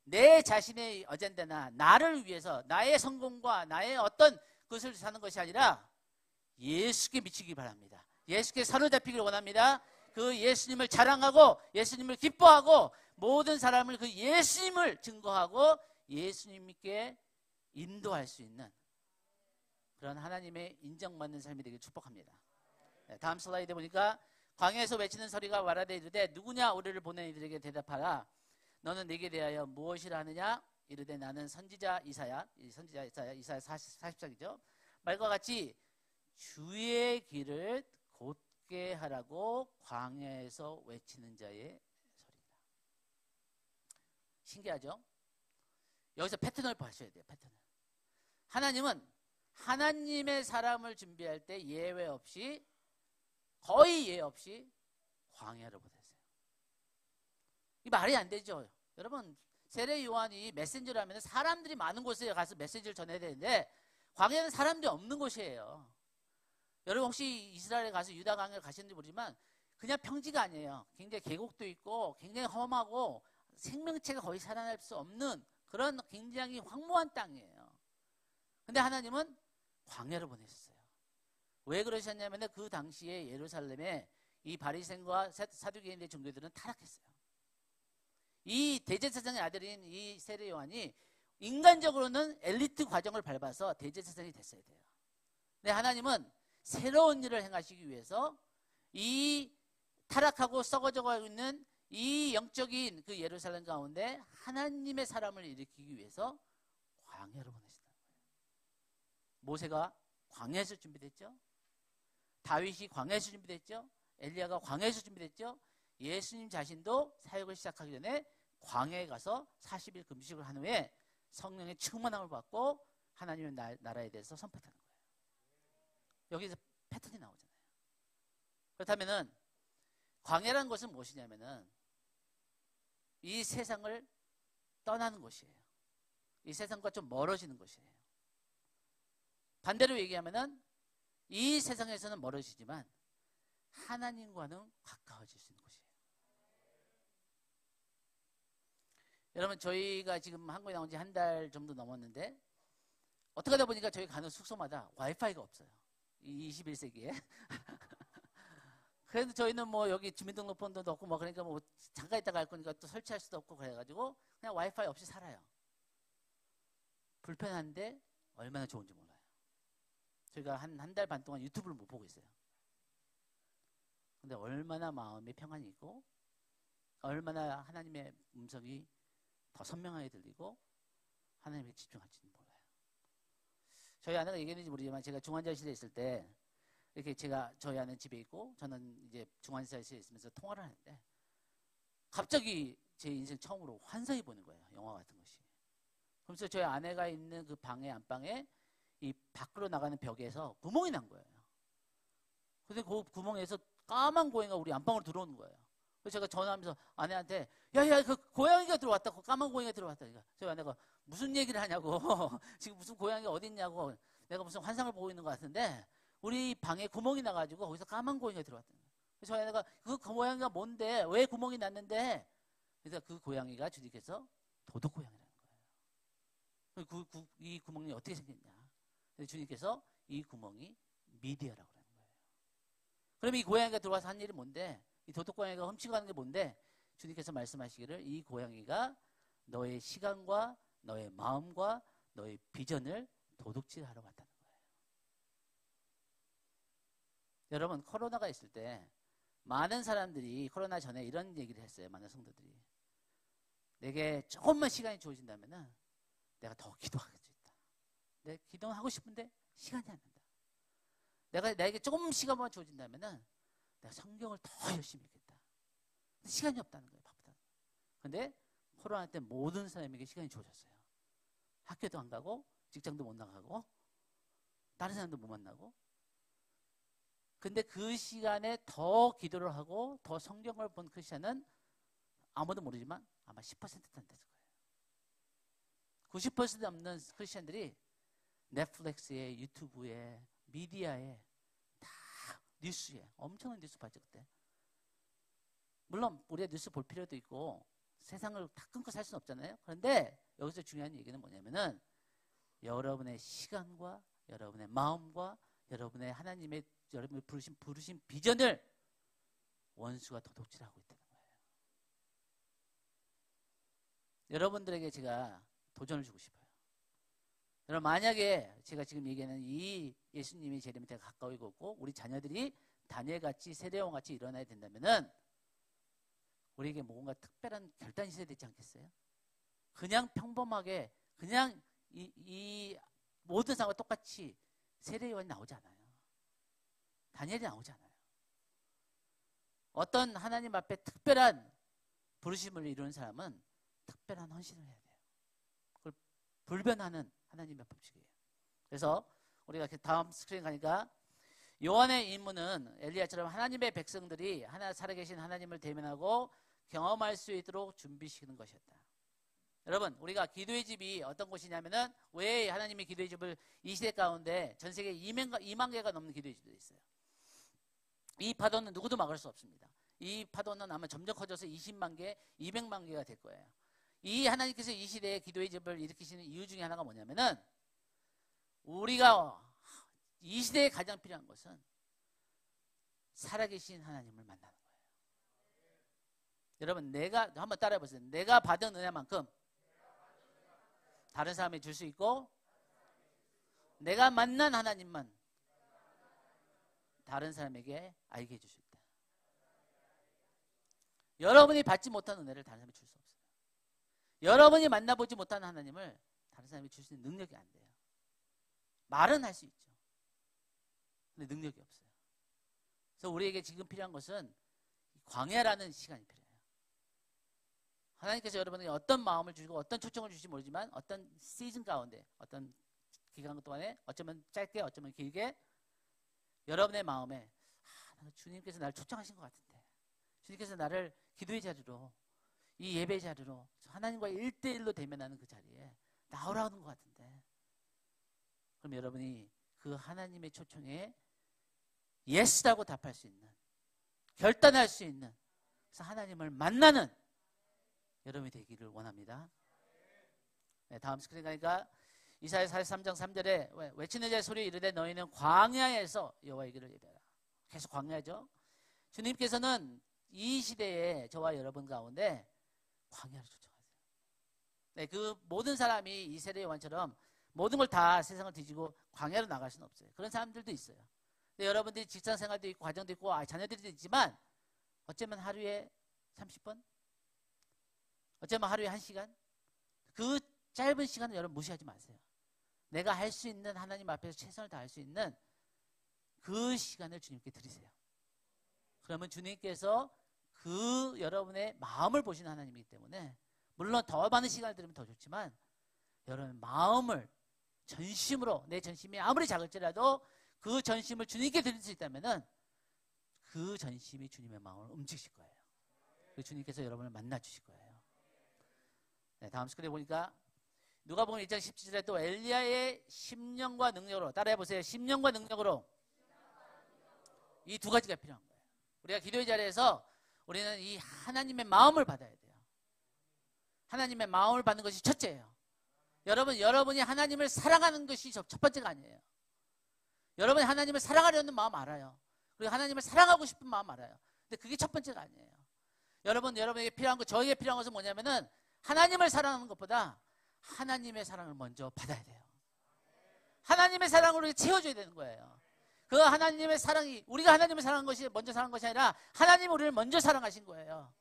내 자신의 어젠다나 나를 위해서 나의 성공과 나의 어떤 것을 사는 것이 아니라 예수께 미치기 바랍니다. 예수께 사로잡히기를 원합니다. 그 예수님을 자랑하고 예수님을 기뻐하고 모든 사람을 그 예수님을 증거하고 예수님께 인도할 수 있는 그런 하나님의 인정받는 삶이 되길 축복합니다. 네, 다음 슬라이드 보니까 광야에서 외치는 소리가 말하되 이르되 누구냐 우리를 보낸 이들에게 대답하라. 너는 내게 대하여 무엇이라 하느냐? 이르되 나는 선지자 이사야. 이사야 40장이죠. 말과 같이 주의 길을 곧게 하라고 광야에서 외치는 자의 소리다. 신기하죠? 여기서 패턴을 보셔야 돼요. 패턴을. 하나님은 하나님의 사람을 준비할 때 예외 없이 거의 예외 없이 광야를 보냈어요. 이 말이 안 되죠. 여러분 세례 요한이 메신저라면 사람들이 많은 곳에 가서 메시지를 전해야 되는데 광야는 사람들이 없는 곳이에요. 여러분 혹시 이스라엘에 가서 유다 광야를 가셨는지 모르지만 그냥 평지가 아니에요. 굉장히 계곡도 있고 굉장히 험하고 생명체가 거의 살아날 수 없는 그런 굉장히 황무한 땅이에요. 근데 하나님은 광야를 보내셨어요. 왜 그러셨냐면 그 당시에 예루살렘에 이 바리새인과 사두개인의 종교들은 타락했어요. 이 대제사장의 아들인 이 세례 요한이 인간적으로는 엘리트 과정을 밟아서 대제사장이 됐어야 돼요. 근데 하나님은 새로운 일을 행하시기 위해서 이 타락하고 썩어져가고 있는 이 영적인 그 예루살렘 가운데 하나님의 사람을 일으키기 위해서 광야로 보내신다는 거예요. 모세가 광야에서 준비됐죠. 다윗이 광야에서 준비됐죠. 엘리야가 광야에서 준비됐죠. 예수님 자신도 사역을 시작하기 전에 광야에 가서 40일 금식을 한 후에 성령의 충만함을 받고 하나님의 나라에 대해서 선포하는 거예요. 여기서 패턴이 나오잖아요. 그렇다면은 광야라는 것은 무엇이냐면은 이 세상을 떠나는 것이에요. 이 세상과 좀 멀어지는 것이에요. 반대로 얘기하면은 이 세상에서는 멀어지지만 하나님과는 가까워질 수 있는 곳이에요. 여러분 저희가 지금 한국에 나온 지 한 달 정도 넘었는데 어떻게 하다 보니까 저희 가는 숙소마다 와이파이가 없어요. 이 21세기에. 그래도 저희는 뭐 여기 주민등록번호도 없고 뭐 그러니까 뭐 잠깐 있다가 갈 거니까 또 설치할 수도 없고 그래가지고 그냥 와이파이 없이 살아요. 불편한데 얼마나 좋은지 몰라요. 저희가 한 달 반 동안 유튜브를 못 보고 있어요. 근데 얼마나 마음에 평안이 있고 얼마나 하나님의 음성이 더 선명하게 들리고 하나님에게 집중할지는 몰라요. 저희 아내가 얘기했는지 모르지만 제가 중환자실에 있을 때 이렇게 제가 저희 아내는 집에 있고 저는 이제 중환자실에 있으면서 통화를 하는데 갑자기 제 인생 처음으로 환상이 보는 거예요. 영화 같은 것이. 그러면서 저희 아내가 있는 그 방에 안방에 이 밖으로 나가는 벽에서 구멍이 난 거예요. 근데 그 구멍에서 까만 고양이가 우리 안방으로 들어오는 거예요. 그래서 제가 전화하면서 아내한테 야야 그 고양이가 들어왔다. 그 까만 고양이가 들어왔다. 그러니까 저희 아내가 무슨 얘기를 하냐고 지금 무슨 고양이가 어디 있냐고 내가 무슨 환상을 보고 있는 것 같은데 우리 방에 구멍이 나가지고 거기서 까만 고양이가 들어왔다. 그래서 저희 아내가 그 고양이가 뭔데 왜 구멍이 났는데 그래서 그 고양이가 주님께서 도둑 고양이라는 거예요. 이 구멍이 어떻게 생겼냐. 그래서 주님께서 이 구멍이 미디어라고 하는 거예요. 그럼 이 고양이가 들어와서 한 일이 뭔데 이 도둑 고양이가 훔치고 가는 게 뭔데 주님께서 말씀하시기를 이 고양이가 너의 시간과 너의 마음과 너의 비전을 도둑질하러 왔다는 거예요. 여러분 코로나가 있을 때 많은 사람들이 코로나 전에 이런 얘기를 했어요. 많은 성도들이 내게 조금만 시간이 주어진다면 내가 더 기도할 수 있다. 내가 기도하고 싶은데 시간이 안 난다. 나에게 조금 시간만 주어진다면 내가 성경을 더 열심히 읽겠다. 근데 시간이 없다는 거예요. 바쁘다. 근데 코로나 때 모든 사람에게 시간이 주어졌어요. 학교도 안 가고 직장도 못 나가고 다른 사람도 못 만나고 근데 그 시간에 더 기도를 하고 더 성경을 본 크리스천은 아무도 모르지만 아마 10%도 안 됐을 거예요. 90% 넘는 크리스천들이 넷플릭스에 유튜브에 미디어에 다 뉴스에 엄청난 뉴스 봤죠 그때. 물론 우리가 뉴스 볼 필요도 있고 세상을 다 끊고 살 수는 없잖아요. 그런데 여기서 중요한 얘기는 뭐냐면은 여러분의 시간과 여러분의 마음과 여러분의 하나님의 여러분이 부르신 비전을 원수가 도둑질하고 있다는 거예요. 여러분들에게 제가 도전을 주고 싶어요. 여러분, 만약에 제가 지금 얘기하는 이 예수님이 제 밑에 가까이 오고 우리 자녀들이 다니엘같이 세례요한같이 일어나야 된다면은 우리에게 뭔가 특별한 결단이 있어야 되지 않겠어요? 그냥 평범하게 그냥 이 모든 사람과 똑같이 세례요한이 나오지 않아요. 다니엘이 나오지 않아요. 어떤 하나님 앞에 특별한 부르심을 이루는 사람은 특별한 헌신을 해야 돼요. 그걸 불변하는 하나님의 법칙이에요. 그래서 우리가 다음 스크린 가니까 요한의 임무는 엘리야처럼 하나님의 백성들이 살아계신 하나님을 대면하고 경험할 수 있도록 준비시키는 것이었다. 여러분, 우리가 기도의 집이 어떤 곳이냐면은 왜 하나님이 기도의 집을 이 시대 가운데 전 세계 2만 개가 넘는 기도의 집들이 있어요. 이 파도는 누구도 막을 수 없습니다. 이 파도는 아마 점점 커져서 20만 개, 200만 개가 될 거예요. 이 하나님께서 이 시대에 기도의 집을 일으키시는 이유 중에 하나가 뭐냐면은 우리가 이 시대에 가장 필요한 것은 살아계신 하나님을 만나는 거예요. 여러분, 내가 한번 따라해 보세요. 내가 받은 은혜만큼 다른 사람이 줄 수 있고 내가 만난 하나님만 다른 사람에게 알게 해줄 수 있다. 여러분이 받지 못한 은혜를 다른 사람이 줄 수 없어요. 여러분이 만나보지 못한 하나님을 다른 사람이 줄 수 있는 능력이 안 돼요. 말은 할 수 있죠. 근데 능력이 없어요. 그래서 우리에게 지금 필요한 것은 광야라는 시간이 필요해요. 하나님께서 여러분에게 어떤 마음을 주시고 어떤 초청을 주실지 모르지만 어떤 시즌 가운데 어떤 기간 동안에 어쩌면 짧게 어쩌면 길게 여러분의 마음에 주님께서 나를 초청하신 것 같은데 주님께서 나를 기도의 자리로 이 예배 자리로 하나님과 1대1로 대면하는 그 자리에 나오라는 것 같은데 그럼 여러분이 그 하나님의 초청에 예스라고 답할 수 있는 결단할 수 있는 그래서 하나님을 만나는 여러분이 되기를 원합니다. 네, 다음 스크린 가니까 이사야 43장 3절에 외치는 자의 소리 이르되 너희는 광야에서 여호와의 길을 예배하라. 계속 광야죠. 주님께서는 이 시대에 저와 여러분 가운데 광야를 초청하세요. 네, 그 모든 사람이 이 세례 요한처럼 모든 걸 다 세상을 뒤지고 광야로 나갈 수는 없어요. 그런 사람들도 있어요. 근데 여러분들이 직장 생활도 있고 가정도 있고 자녀들도 있지만 어쩌면 하루에 30분? 어쩌면 하루에 1시간? 그 짧은 시간을 여러분 무시하지 마세요. 내가 할 수 있는 하나님 앞에서 최선을 다할 수 있는 그 시간을 주님께 드리세요. 그러면 주님께서 그 여러분의 마음을 보시는 하나님이기 때문에 물론 더 많은 시간을 드리면 더 좋지만 여러분 마음을 전심으로 내 전심이 아무리 작을지라도 그 전심을 주님께 드릴 수 있다면은 그 전심이 주님의 마음을 움직이실 거예요. 그 주님께서 여러분을 만나 주실 거예요. 네, 다음 스크린에 보니까 누가복음 1장 17절에 또 엘리야의 심령과 능력으로 따라해 보세요. 심령과 능력으로 이 두 가지가 필요한 거예요. 우리가 기도의 자리에서 우리는 이 하나님의 마음을 받아야 돼요. 하나님의 마음을 받는 것이 첫째예요. 여러분이 하나님을 사랑하는 것이 첫 번째가 아니에요. 여러분이 하나님을 사랑하려는 마음 알아요. 그리고 하나님을 사랑하고 싶은 마음 알아요. 근데 그게 첫 번째가 아니에요. 여러분에게 필요한 거, 저에게 필요한 것은 뭐냐면은 하나님을 사랑하는 것보다 하나님의 사랑을 먼저 받아야 돼요. 하나님의 사랑으로 채워줘야 되는 거예요. 그 하나님의 사랑이 우리가 하나님을 사랑한 것이 먼저 사랑한 것이 아니라 하나님이 우리를 먼저 사랑하신 거예요.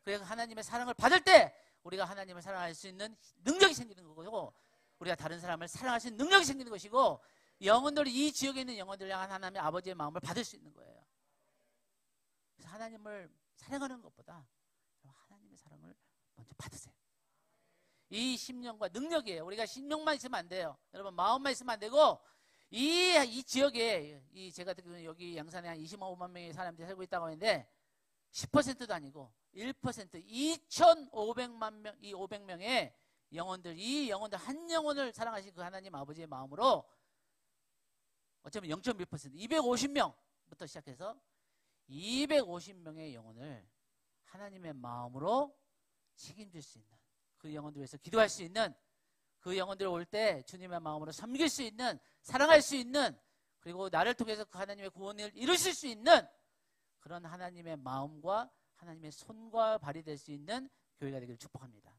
그래서 하나님의 사랑을 받을 때 우리가 하나님을 사랑할 수 있는 능력이 생기는 거고 우리가 다른 사람을 사랑할 수 있는 능력이 생기는 것이고 영혼들 이 지역에 있는 영혼들 향한 하나님의 아버지의 마음을 받을 수 있는 거예요. 그래서 하나님을 사랑하는 것보다 하나님의 사랑을 먼저 받으세요. 이 심령과 능력이에요. 우리가 심령만 있으면 안 돼요. 여러분 마음만 있으면 안 되고 이 지역에 제가 듣기로는 여기 양산에 한 25만 명의 사람들이 살고 있다고 하는데 10%도 아니고 1% 2,500만 명 이 500명의 영혼들 이 영혼들 한 영혼을 사랑하신 그 하나님 아버지의 마음으로 어쩌면 0.1% 250명부터 시작해서 250명의 영혼을 하나님의 마음으로 책임질 수 있는, 그 영혼들 위해서 기도할 수 있는, 그 영혼들 올 때 주님의 마음으로 섬길 수 있는, 사랑할 수 있는, 그리고 나를 통해서 그 하나님의 구원을 이루실 수 있는 그런 하나님의 마음과 하나님의 손과 발이 될 수 있는 교회가 되기를 축복합니다.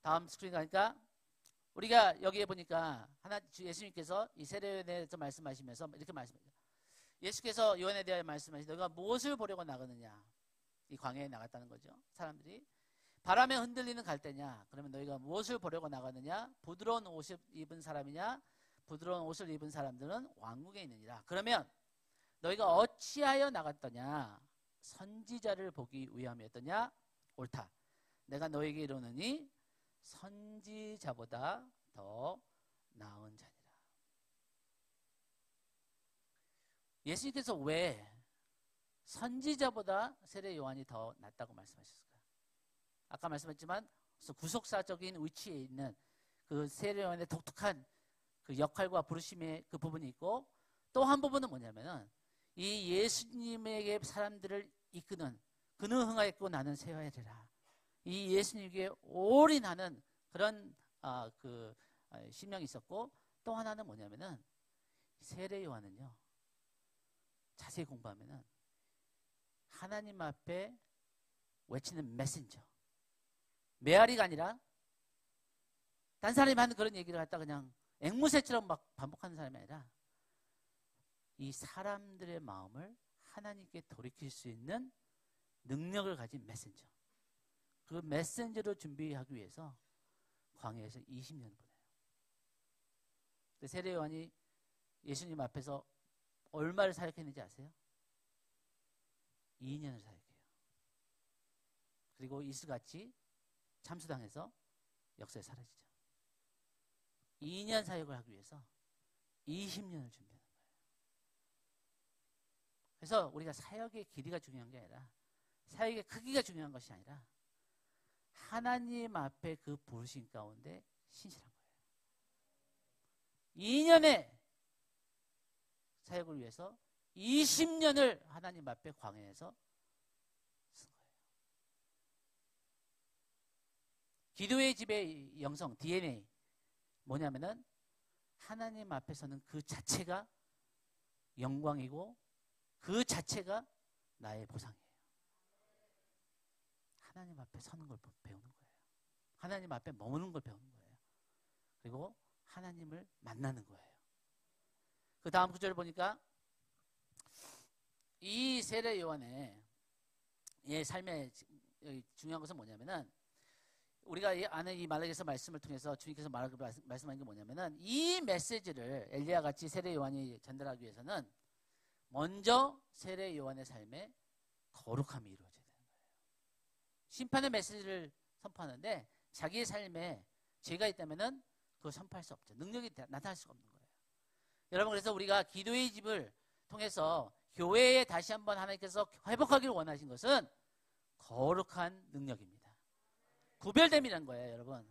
다음 스크린 가니까 우리가 여기에 보니까 예수님께서 이 세례요한에 대해서 말씀하시면서 이렇게 말씀합니다. 예수께서 요한에 대하여 말씀하시되 너희가 무엇을 보려고 나가느냐? 이 광야에 나갔다는 거죠. 사람들이 바람에 흔들리는 갈대냐? 그러면 너희가 무엇을 보려고 나가느냐? 부드러운 옷을 입은 사람이냐? 부드러운 옷을 입은 사람들은 왕국에 있느니라. 그러면 너희가 어찌하여 나갔더냐? 선지자를 보기 위함이었더냐? 옳다. 내가 너에게 이르노니 선지자보다 더 나은 자니라. 예수님께서 왜 선지자보다 세례 요한이 더 낫다고 말씀하셨을까요? 아까 말씀했지만 구속사적인 위치에 있는 그 세례 요한의 독특한 그 역할과 부르심의 그 부분이 있고, 또 한 부분은 뭐냐면은 이 예수님에게 사람들을 이끄는, 그는 흥하였고 나는 쇠하리라, 이 예수님께 올인하는 그런 심령이 있었고, 또 하나는 뭐냐면은 세례 요한은요, 자세히 공부하면은 하나님 앞에 외치는 메신저, 메아리가 아니라 딴 사람이 하는 그런 얘기를 갖다 그냥 앵무새처럼 막 반복하는 사람이 아니라 이 사람들의 마음을 하나님께 돌이킬 수 있는 능력을 가진 메신저, 그 메신저를 준비하기 위해서 광야에서 20년을 보내요. 세례 요한이 예수님 앞에서 얼마를 사역했는지 아세요? 2년을 사역해요. 그리고 이슬같이 참수당해서 역사에 사라지죠. 2년 사역을 하기 위해서 20년을 준비하는 거예요. 그래서 우리가 사역의 길이가 중요한 게 아니라, 사역의 크기가 중요한 것이 아니라 하나님 앞에 그 부르심 가운데 신실한 거예요. 2년의 사역을 위해서 20년을 하나님 앞에 광야에서 쓴 거예요. 기도의 집의 영성, DNA 뭐냐면은 하나님 앞에서는 그 자체가 영광이고 그 자체가 나의 보상이에요. 하나님 앞에 서는 걸 배우는 거예요. 하나님 앞에 머무는 걸 배우는 거예요. 그리고 하나님을 만나는 거예요. 그 다음 구절을 보니까 이 세례 요한의 삶의 중요한 것은 뭐냐면은, 우리가 아는 이 말라기서 말씀을 통해서 주님께서 말씀하신 게 뭐냐면은, 이 메시지를 엘리야 같이 세례 요한이 전달하기 위해서는 먼저 세례 요한의 삶에 거룩함이 이루어져야 되는 거예요. 심판의 메시지를 선포하는데 자기의 삶에 죄가 있다면은 그걸 선포할 수 없죠. 능력이 나타날 수가 없는 거예요. 여러분, 그래서 우리가 기도의 집을 통해서 교회에 다시 한번 하나님께서 회복하기를 원하신 것은 거룩한 능력입니다. 구별됨이라는 거예요, 여러분.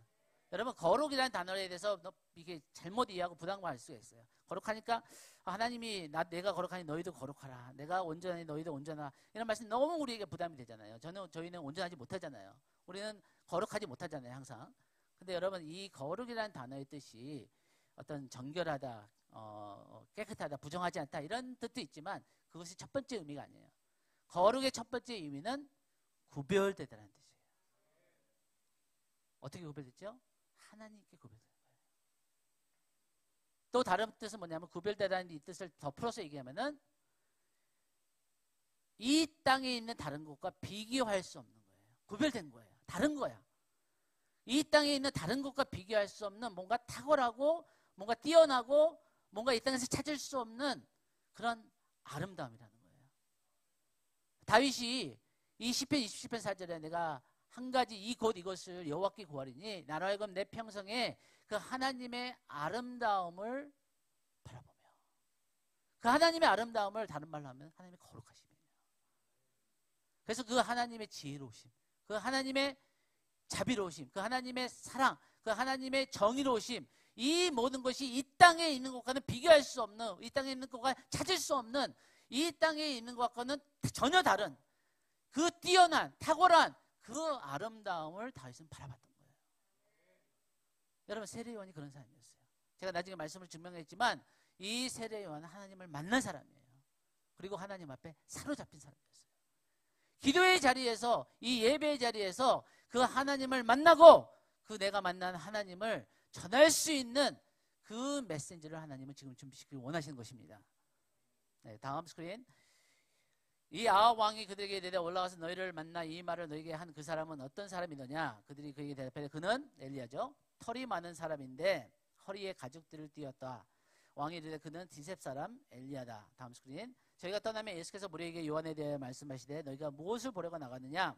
여러분, 거룩이라는 단어에 대해서 이게 잘못 이해하고 부담감할 수가 있어요. 거룩하니까 하나님이 내가 거룩하니 너희도 거룩하라, 내가 온전하니 너희도 온전하라, 이런 말씀 너무 우리에게 부담이 되잖아요. 저희는 온전하지 못하잖아요. 우리는 거룩하지 못하잖아요, 항상. 근데 여러분, 이 거룩이라는 단어의 뜻이 어떤 정결하다, 깨끗하다, 부정하지 않다, 이런 뜻도 있지만 그것이 첫 번째 의미가 아니에요. 거룩의 첫 번째 의미는 구별되다라는 뜻이에요. 어떻게 구별됐죠? 하나님께 구별되는 거예요. 또 다른 뜻은 뭐냐면, 구별되다는 이 뜻을 더 풀어서 얘기하면은 이 땅에 있는 다른 것과 비교할 수 없는 거예요. 구별된 거예요. 다른 거야. 이 땅에 있는 다른 것과 비교할 수 없는 뭔가 탁월하고 뭔가 뛰어나고 뭔가 이 땅에서 찾을 수 없는 그런 아름다움이라는 거예요. 다윗이 이 시편 27편 4절에 내가 한 가지 이것을 여호와께 구하리니 나로 하여금 내 평생에 그 하나님의 아름다움을 바라보며, 그 하나님의 아름다움을 다른 말로 하면 하나님의 거룩하심이에요. 그래서 그 하나님의 지혜로우심, 그 하나님의 자비로우심, 그 하나님의 사랑, 그 하나님의 정의로우심, 이 모든 것이 이 땅에 있는 것과는 비교할 수 없는, 이 땅에 있는 것과 찾을 수 없는, 이 땅에 있는 것과는 전혀 다른 그 뛰어난 탁월한 그 아름다움을 다윗은 바라봤던 거예요. 여러분, 세례 요한이 그런 사람이었어요. 제가 나중에 말씀을 증명했지만 이 세례 요한은 하나님을 만난 사람이에요. 그리고 하나님 앞에 사로잡힌 사람이었어요. 기도의 자리에서, 이 예배의 자리에서 그 하나님을 만나고 그 내가 만난 하나님을 전할 수 있는 그 메시지를 하나님은 지금 준비시키기 원하시는 것입니다. 네, 다음 스크린. 이 아합 왕이 그들에게 이르되 올라가서 너희를 만나 이 말을 너희에게 한 그 사람은 어떤 사람이더냐? 그들이 그에게 대답하되 그는 엘리야죠. 털이 많은 사람인데 허리에 가죽들을 띄었다. 왕이 이르되 그는 디셉 사람 엘리야다. 다음 스크린. 저희가 떠나면 예수께서 무리에게 요한에 대해 말씀하시되 너희가 무엇을 보려고 나갔느냐?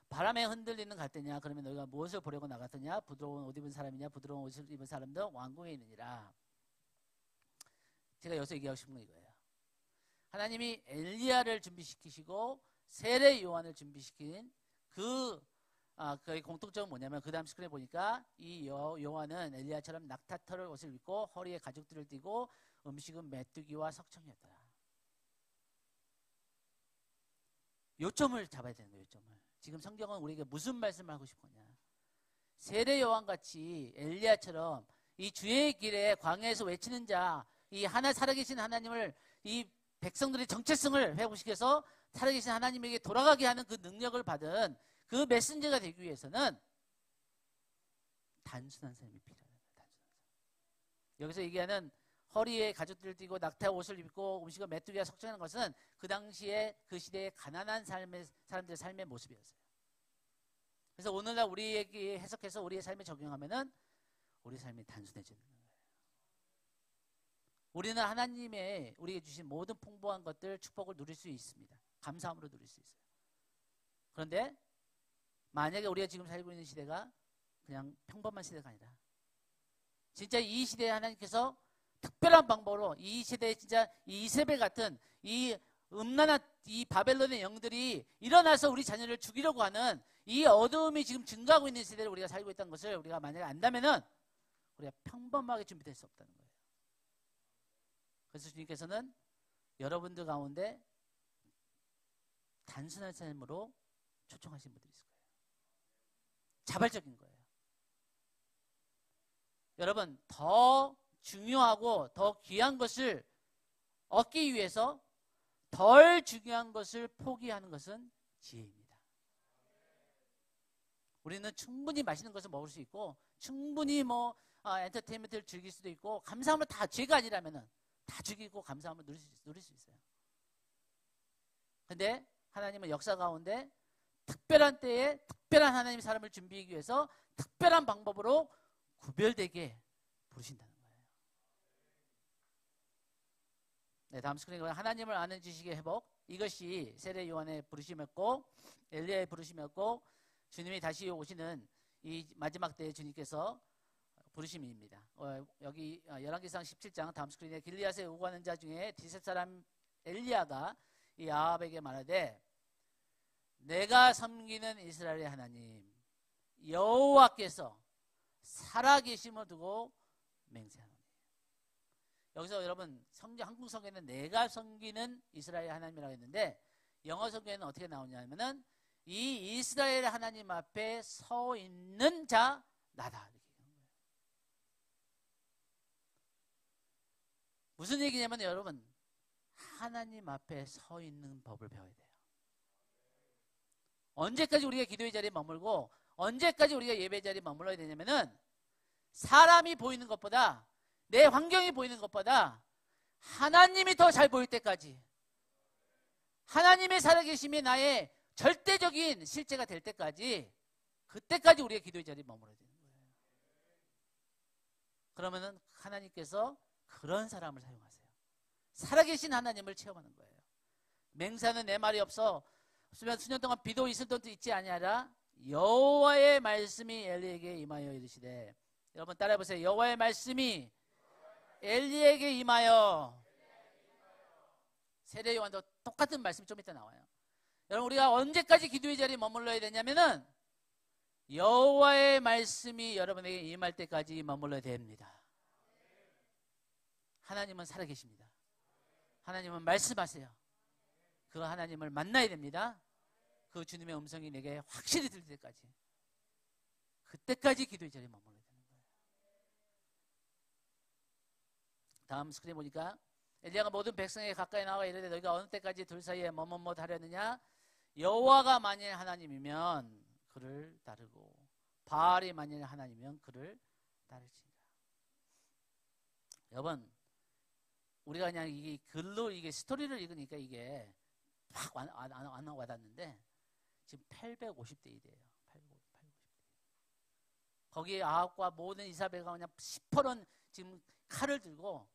바람에 흔들리는 갈대냐? 그러면 너희가 무엇을 보려고 나갔느냐? 부드러운 옷 입은 사람이냐? 부드러운 옷을 입은 사람도 왕궁에 있느니라. 제가 여기서 얘기하고 싶은 건 이거예요. 하나님이 엘리야를 준비시키시고 세례 요한을 준비시킨 그의 공통점은 뭐냐면 그 다음 스크린에 보니까 이 요한은 엘리야처럼 낙타털 옷을 입고 허리에 가죽들을 띠고 음식은 메뚜기와 석청이었더라. 요점을 잡아야 되는 거예요. 요점을. 지금 성경은 우리에게 무슨 말씀을 하고 싶으냐? 세례 요한같이 엘리야처럼 이 주의 길에 광야에서 외치는 자, 이 하나 살아계신 하나님을, 이 백성들의 정체성을 회복시켜서 살아계신 하나님에게 돌아가게 하는 그 능력을 받은 그 메신저가 되기 위해서는 단순한 삶이 필요하다. 단순한 삶. 여기서 얘기하는 허리에 가죽들을 띠고 낙타 옷을 입고 음식은 메뚜기와 석청하는 것은 그 당시에 그 시대의 가난한 사람들의 삶의 모습이었어요. 그래서 오늘날 우리에게 해석해서 우리의 삶에 적용하면은 우리 삶이 단순해지는 거예요. 우리는 하나님의 우리에게 주신 모든 풍부한 것들, 축복을 누릴 수 있습니다. 감사함으로 누릴 수 있어요. 그런데 만약에 우리가 지금 살고 있는 시대가 그냥 평범한 시대가 아니라 진짜 이 시대에 하나님께서 특별한 방법으로 이 시대에 진짜 이 이세벨 같은 이 음란한 이 바벨론의 영들이 일어나서 우리 자녀를 죽이려고 하는 이 어두움이 지금 증가하고 있는 시대를 우리가 살고 있다는 것을 우리가 만약에 안다면은 우리가 평범하게 준비될 수 없다는 거예요. 그래서 주님께서는 여러분들 가운데 단순한 삶으로 초청하신 분들이 있을 거예요. 자발적인 거예요. 여러분, 더 중요하고 더 귀한 것을 얻기 위해서 덜 중요한 것을 포기하는 것은 지혜입니다. 우리는 충분히 맛있는 것을 먹을 수 있고 충분히 엔터테인먼트를 즐길 수도 있고 감사함으로 다 죄가 아니라면은 다 죽이고 감사함을 누릴 수 있어요. 근데 하나님은 역사 가운데 특별한 때에 특별한 하나님의 사람을 준비하기 위해서 특별한 방법으로 구별되게 부르신다는 거예요. 네, 다음 스크린에 하나님을 아는 지식의 회복, 이것이 세례 요한의 부르심이었고 엘리야의 부르심이었고 주님이 다시 오시는 이 마지막 때에 주님께서 부르심입니다. 여기 열왕기상 17장 다음 스크린에 길리앗에 오가는 자 중에 디셉 사람 엘리야가 이 아합에게 말하되 내가 섬기는 이스라엘의 하나님 여호와께서 살아계심을 두고 맹세하노니. 여기서 여러분 한국 성경에는 내가 섬기는 이스라엘 하나님이라고 했는데 영어 성경에는 어떻게 나오냐면은 이 이스라엘 하나님 앞에 서 있는 자 나다. 무슨 얘기냐면 여러분 하나님 앞에 서 있는 법을 배워야 돼요. 언제까지 우리가 기도의 자리에 머물고 언제까지 우리가 예배 자리에 머물러야 되냐면은 사람이 보이는 것보다 내 환경이 보이는 것보다 하나님이 더 잘 보일 때까지 하나님의 살아계심이 나의 절대적인 실제가 될 때까지 그때까지 우리가 기도의 자리에 머물러야 되는 거예요. 그러면은 하나님께서 그런 사람을 사용하세요. 살아계신 하나님을 체험하는 거예요. 맹세하는 내 말이 없으면 수년 동안 비도 있을 때도 있지 아니하라. 여호와의 말씀이 엘리에게 임하여 이르시되. 여러분 따라해보세요. 여호와의 말씀이 엘리에게 임하여. 세례 요한도 똑같은 말씀이 좀 이따 나와요. 여러분 우리가 언제까지 기도의 자리에 머물러야 되냐면은 여호와의 말씀이 여러분에게 임할 때까지 머물러야 됩니다. 하나님은 살아계십니다. 하나님은 말씀하세요. 그 하나님을 만나야 됩니다. 그 주님의 음성이 내게 확실히 들릴 때까지, 그때까지 기도의 자리에 머물러야 되는 거예요. 다음 스크린 보니까 엘리야가 모든 백성에게 가까이 나와 이르되 너희가 어느 때까지 둘 사이에 뭐뭐뭐 하려느냐? 여호와가 만일 하나님이면 그를 따르고 바알이 만일 하나님이면 그를 따를지니라. 여러분, 우리가 그냥 이게 글로 이게 스토리를 읽으니까 이게 막 안 와닿는데 지금 850대 1이에요. 850대. 거기에 아합과 모든 이사벨가 그냥 시퍼런 지금 칼을 들고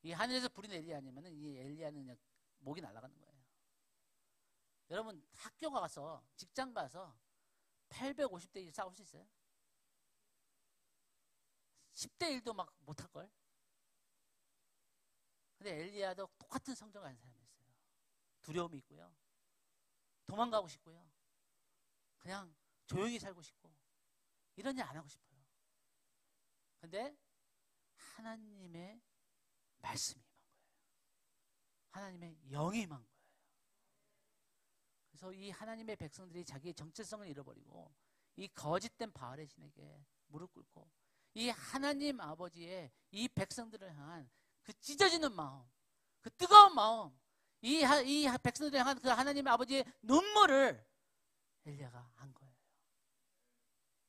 이 하늘에서 불이 내리지 않으면 이 엘리야는 그냥 목이 날아가는 거예요. 여러분, 학교 가서 직장 가서 850대 1 싸울 수 있어요? 10대 1도 막 못할걸? 근데 엘리야도 똑같은 성정 가진 사람이었어요. 두려움이 있고요. 도망가고 싶고요. 그냥 조용히 살고 싶고 이런 일 안 하고 싶어요. 근데 하나님의 말씀이 임한 거예요. 하나님의 영이 임한 거예요. 그래서 이 하나님의 백성들이 자기의 정체성을 잃어버리고 이 거짓된 바알의 신에게 무릎 꿇고 이 하나님 아버지의 이 백성들을 향한 그 찢어지는 마음, 그 뜨거운 마음, 이 백성들을 향한 그 하나님 아버지의 눈물을 엘리야가 한 거예요.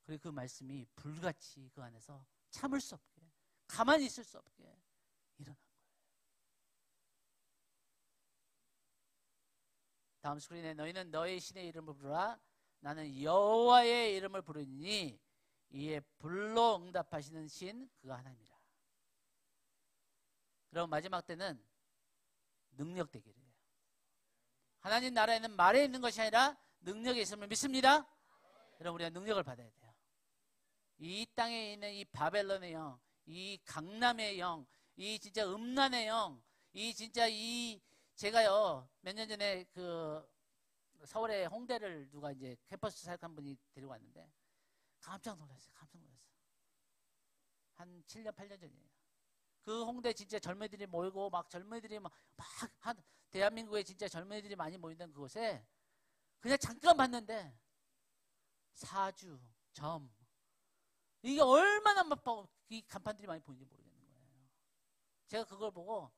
그리고 그 말씀이 불같이 그 안에서 참을 수 없게, 가만히 있을 수 없게 일어난 거예요. 다음 스크린에 너희는 너의 신의 이름을 부르라. 나는 여호와의 이름을 부르니 이에 불로 응답하시는 신 그가 하나님이라. 그럼 마지막 때는 능력 되기를 해요. 하나님 나라에는 말에 있는 것이 아니라 능력이 있음을 믿습니다. 여러분, 우리가 능력을 받아야 돼요. 이 땅에 있는 이 바벨론의 영, 이 강남의 영, 이 진짜 음란의 영, 이 진짜 제가요 몇 년 전에 그 서울의 홍대를 누가 이제 캠퍼스 사역한 분이 데리고 왔는데 깜짝 놀랐어요. 한 7년 8년 전이에요. 그 홍대 진짜 젊은이들이 모이고 막 젊은이들이 막 한 대한민국에 진짜 젊은이들이 많이 모이는 그곳에 그냥 잠깐 봤는데 사주, 점, 이게 얼마나 막 이 간판들이 많이 보이는지 모르겠는 거예요. 제가 그걸 보고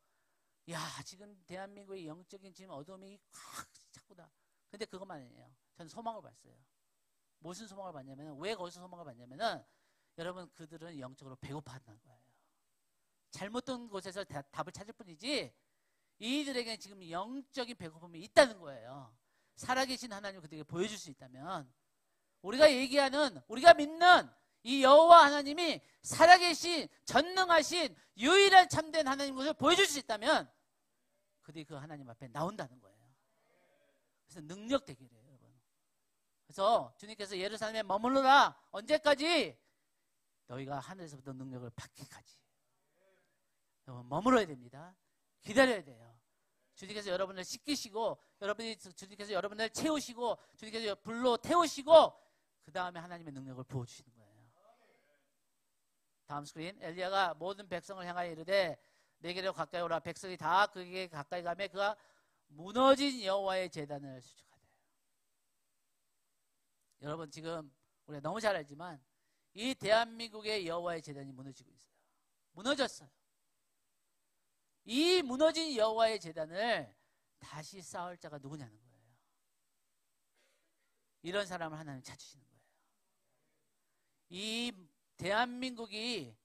야, 지금 대한민국의 영적인 지금 어둠이 확 자꾸다. 근데 그것만 아니에요. 저는 소망을 봤어요. 무슨 소망을 봤냐면, 왜 거기서 소망을 봤냐면은 여러분, 그들은 영적으로 배고파한다는 거예요. 잘못된 곳에서 답을 찾을 뿐이지 이들에게는 지금 영적인 배고픔이 있다는 거예요. 살아계신 하나님을 그들에게 보여줄 수 있다면, 우리가 얘기하는, 우리가 믿는 이 여호와 하나님이 살아계신 전능하신 유일한 참된 하나님 것을 보여줄 수 있다면 그들이 그 하나님 앞에 나온다는 거예요. 그래서 능력 되기를 해요, 여러분. 그래서 주님께서 예루살렘에 머물러라. 언제까지? 너희가 하늘에서부터 능력을 받기까지. 여러분, 머물러야 됩니다. 기다려야 돼요. 주님께서 여러분을 씻기시고, 주님께서 여러분을 채우시고, 주님께서 불로 태우시고, 그 다음에 하나님의 능력을 부어주시는 거예요. 다음 스크린. 엘리야가 모든 백성을 향하여 이르되 내게로 가까이 오라. 백성이 다 그에게 가까이 가매 그가 무너진 여호와의 제단을 수축하되. 여러분, 지금 우리가 너무 잘 알지만 이 대한민국의 여호와의 제단이 무너지고 있어요. 무너졌어요. 이 무너진 여호와의 제단을 다시 쌓을 자가 누구냐는 거예요. 이런 사람을 하나님 찾으시는 거예요. 이 대한민국이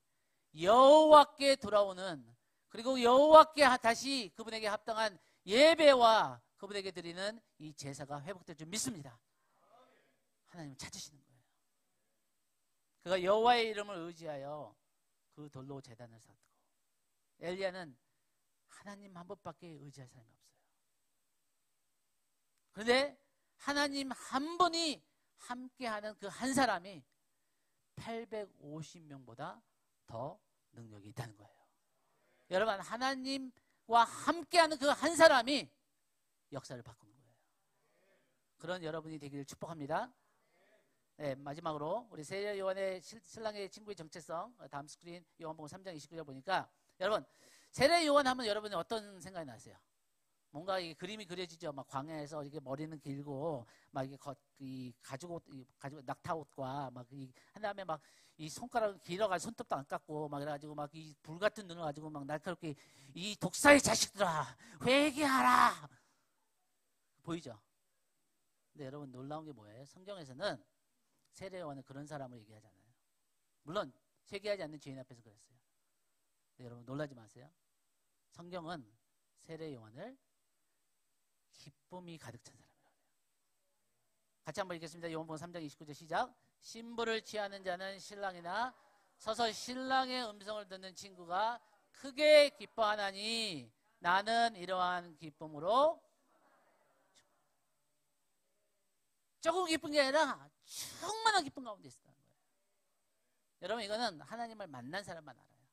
여호와께 돌아오는, 그리고 여호와께 다시 그분에게 합당한 예배와 그분에게 드리는 이 제사가 회복될 줄 믿습니다. 하나님을 찾으시는 거예요. 그가 여호와의 이름을 의지하여 그 돌로 제단을 쌓고, 엘리야는 하나님 한 분밖에 의지할 사람이 없어요. 그런데 하나님 한 분이 함께하는 그 한 사람이 850명보다 더 능력이 있다는 거예요. 여러분, 하나님과 함께하는 그 한 사람이 역사를 바꾸는 거예요. 그런 여러분이 되기를 축복합니다. 네, 마지막으로 우리 세례 요한의 신랑의 친구의 정체성, 다음 스크린 요한복음 3장 29절 보니까, 여러분, 세례 요한 하면 여러분이 어떤 생각이 나세요? 뭔가 이 그림이 그려지죠. 막 광야에서 이게 머리는 길고 막 이게 이 가죽옷 낙타옷과 막 이 한 다음에 막 이 손가락 길어가지고 손톱도 안 깎고 막 이래가지고 막 이 불 같은 눈을 가지고 막 날카롭게 이 독사의 자식들아 회개하라 보이죠? 근데 여러분 놀라운 게 뭐예요? 성경에서는 세례 요한은 그런 사람을 얘기하잖아요. 물론 회개하지 않는 죄인 앞에서 그랬어요. 근데 여러분 놀라지 마세요. 성경은 세례 요한을 기쁨이 가득 찬 사람이라고 해요. 같이 한번 읽겠습니다. 요한복음 3장 29절 시작. 신부를 취하는 자는 신랑이나 서서 신랑의 음성을 듣는 친구가 크게 기뻐하나니 나는 이러한 기쁨으로 조금 기쁜 게 아니라 충만한 기쁨 가운데 있었다는 거예요. 여러분 이거는 하나님을 만난 사람만 알아요.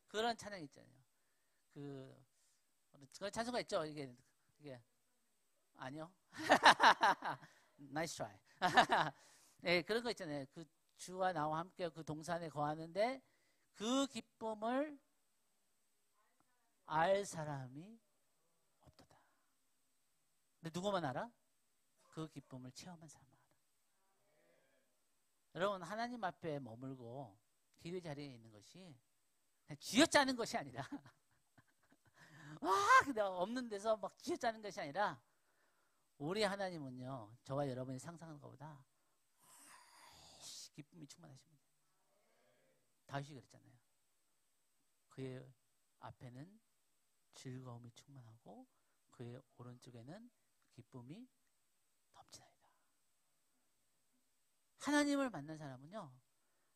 그런 찬양 있잖아요. 그런 찬송가 있죠. 이게 아니요. 나이스 트라이. 네, 그런 거 있잖아요. 그 주와 나와 함께 그 동산에 거하는데 그 기쁨을 알 사람이 없도다. 근데 누구만 알아? 그 기쁨을 체험한 사람만 알아. 여러분 하나님 앞에 머물고 기도 자리에 있는 것이 쥐어짜는 것이 아니라 그냥 없는 데서 막 쥐어짜는 것이 아니라 우리 하나님은요 저와 여러분이 상상하는 것보다 기쁨이 충만하신 분이에요. 다윗이 그랬잖아요. 그의 앞에는 즐거움이 충만하고 그의 오른쪽에는 기쁨이 넘치나이다. 하나님을 만난 사람은요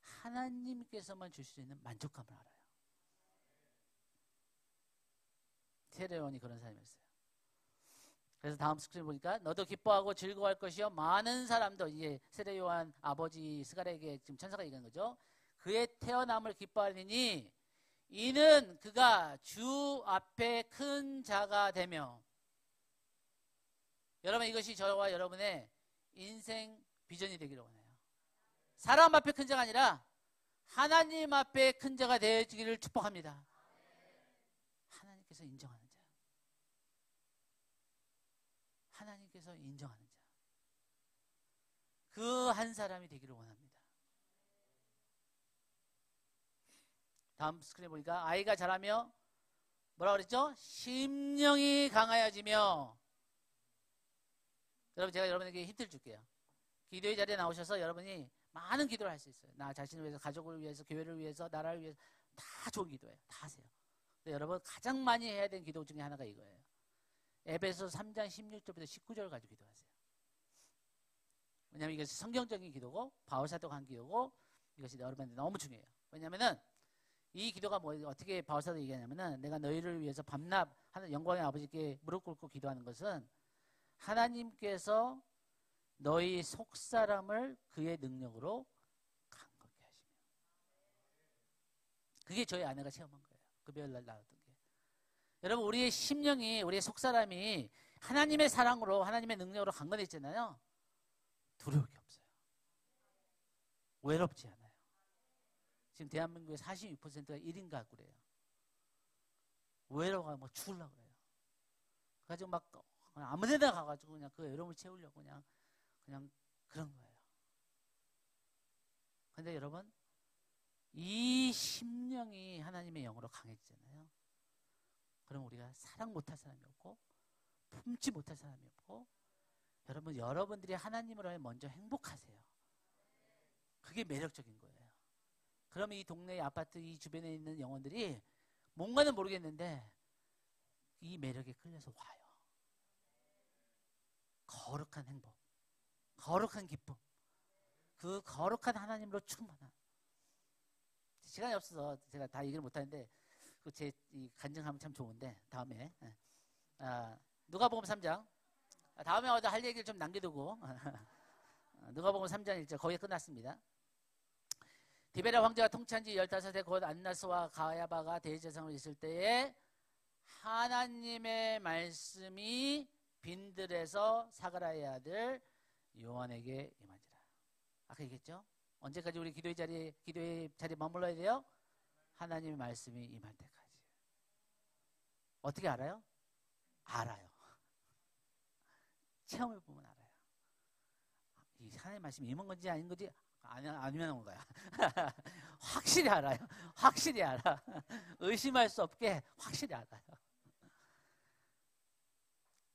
하나님께서만 주실 수 있는 만족감을 알아요. 세례 요한이 그런 사람이었어요. 그래서 다음 스크린 보니까 너도 기뻐하고 즐거워할 것이요 많은 사람도 이제 세례 요한 아버지 스가랴에게 지금 천사가 얘기하는 거죠. 그의 태어남을 기뻐하리니 이는 그가 주 앞에 큰 자가 되며 여러분 이것이 저와 여러분의 인생 비전이 되기를 원해요. 사람 앞에 큰 자가 아니라 하나님 앞에 큰 자가 되어지기를 축복합니다. 하나님께서 인정하는 자. 하나님께서 인정하는 자. 그 한 사람이 되기를 원합니다. 다음 스크린 보니까 아이가 자라며 뭐라고 그랬죠? 심령이 강하여지며 여러분 제가 여러분에게 힌트를 줄게요. 기도의 자리에 나오셔서 여러분이 많은 기도를 할 수 있어요. 나 자신을 위해서, 가족을 위해서, 교회를 위해서, 나라를 위해서 다 좋은 기도예요. 다 하세요. 근데 여러분 가장 많이 해야 되는 기도 중에 하나가 이거예요. 에베소서 3장 16절부터 19절 가지고 기도하세요. 왜냐하면 이것이 성경적인 기도고 바울사도가 한 기도고 이것이 여러분한테 너무 중요해요. 왜냐하면은 이 기도가 뭐 어떻게 바울사도 얘기하냐면은 내가 너희를 위해서 밤낮 하는 영광의 아버지께 무릎 꿇고 기도하는 것은 하나님께서 너희 속사람을 그의 능력으로 강건케 하시며 그게 저희 아내가 체험한 거예요. 금요일날 나왔던 게. 여러분 우리의 심령이 우리의 속사람이 하나님의 사랑으로 하나님의 능력으로 강건해지잖아요. 두려울 게 없어요. 외롭지 않아요. 지금 대한민국의 46%가 1인 가구래요. 외로워가 뭐 죽으려고 그래요. 그래가지고 막 아무 데나 가가지고 그냥 그 외로움을 채우려고 그냥 그런 거예요. 근데 여러분 이 심령이 하나님의 영으로 강해지잖아요. 그럼 우리가 사랑 못할 사람이 없고 품지 못할 사람이 없고 여러분 여러분들이 하나님으로 먼저 행복하세요. 그게 매력적인 거예요. 그러면 이 동네 아파트 이 주변에 있는 영혼들이 뭔가는 모르겠는데 이 매력에 끌려서 와요. 거룩한 행복, 거룩한 기쁨, 그 거룩한 하나님으로 충만한. 시간이 없어서 제가 다 얘기를 못하는데 제 이 간증하면 참 좋은데 다음에 누가복음 3장 다음에 할 얘기를 좀 남겨두고 누가복음 3장 1절 거기에 끝났습니다. 디베랴 황제가 통치한 지 15해 곧 안나스와 가야바가 대제사장으로 있을 때에 하나님의 말씀이 빈들에서 사가랴의 아들 요한에게 임한지라. 아까 얘기했죠? 언제까지 우리 기도의 자리에 머물러야 돼요? 하나님의 말씀이 임할 때까지. 어떻게 알아요? 알아요. 체험해 보면 알아요. 이 하나님 말씀이 임한 건지 아닌 건지 아니면 온 거야. 확실히 알아요. 확실히 알아. 의심할 수 없게 확실히 알아요.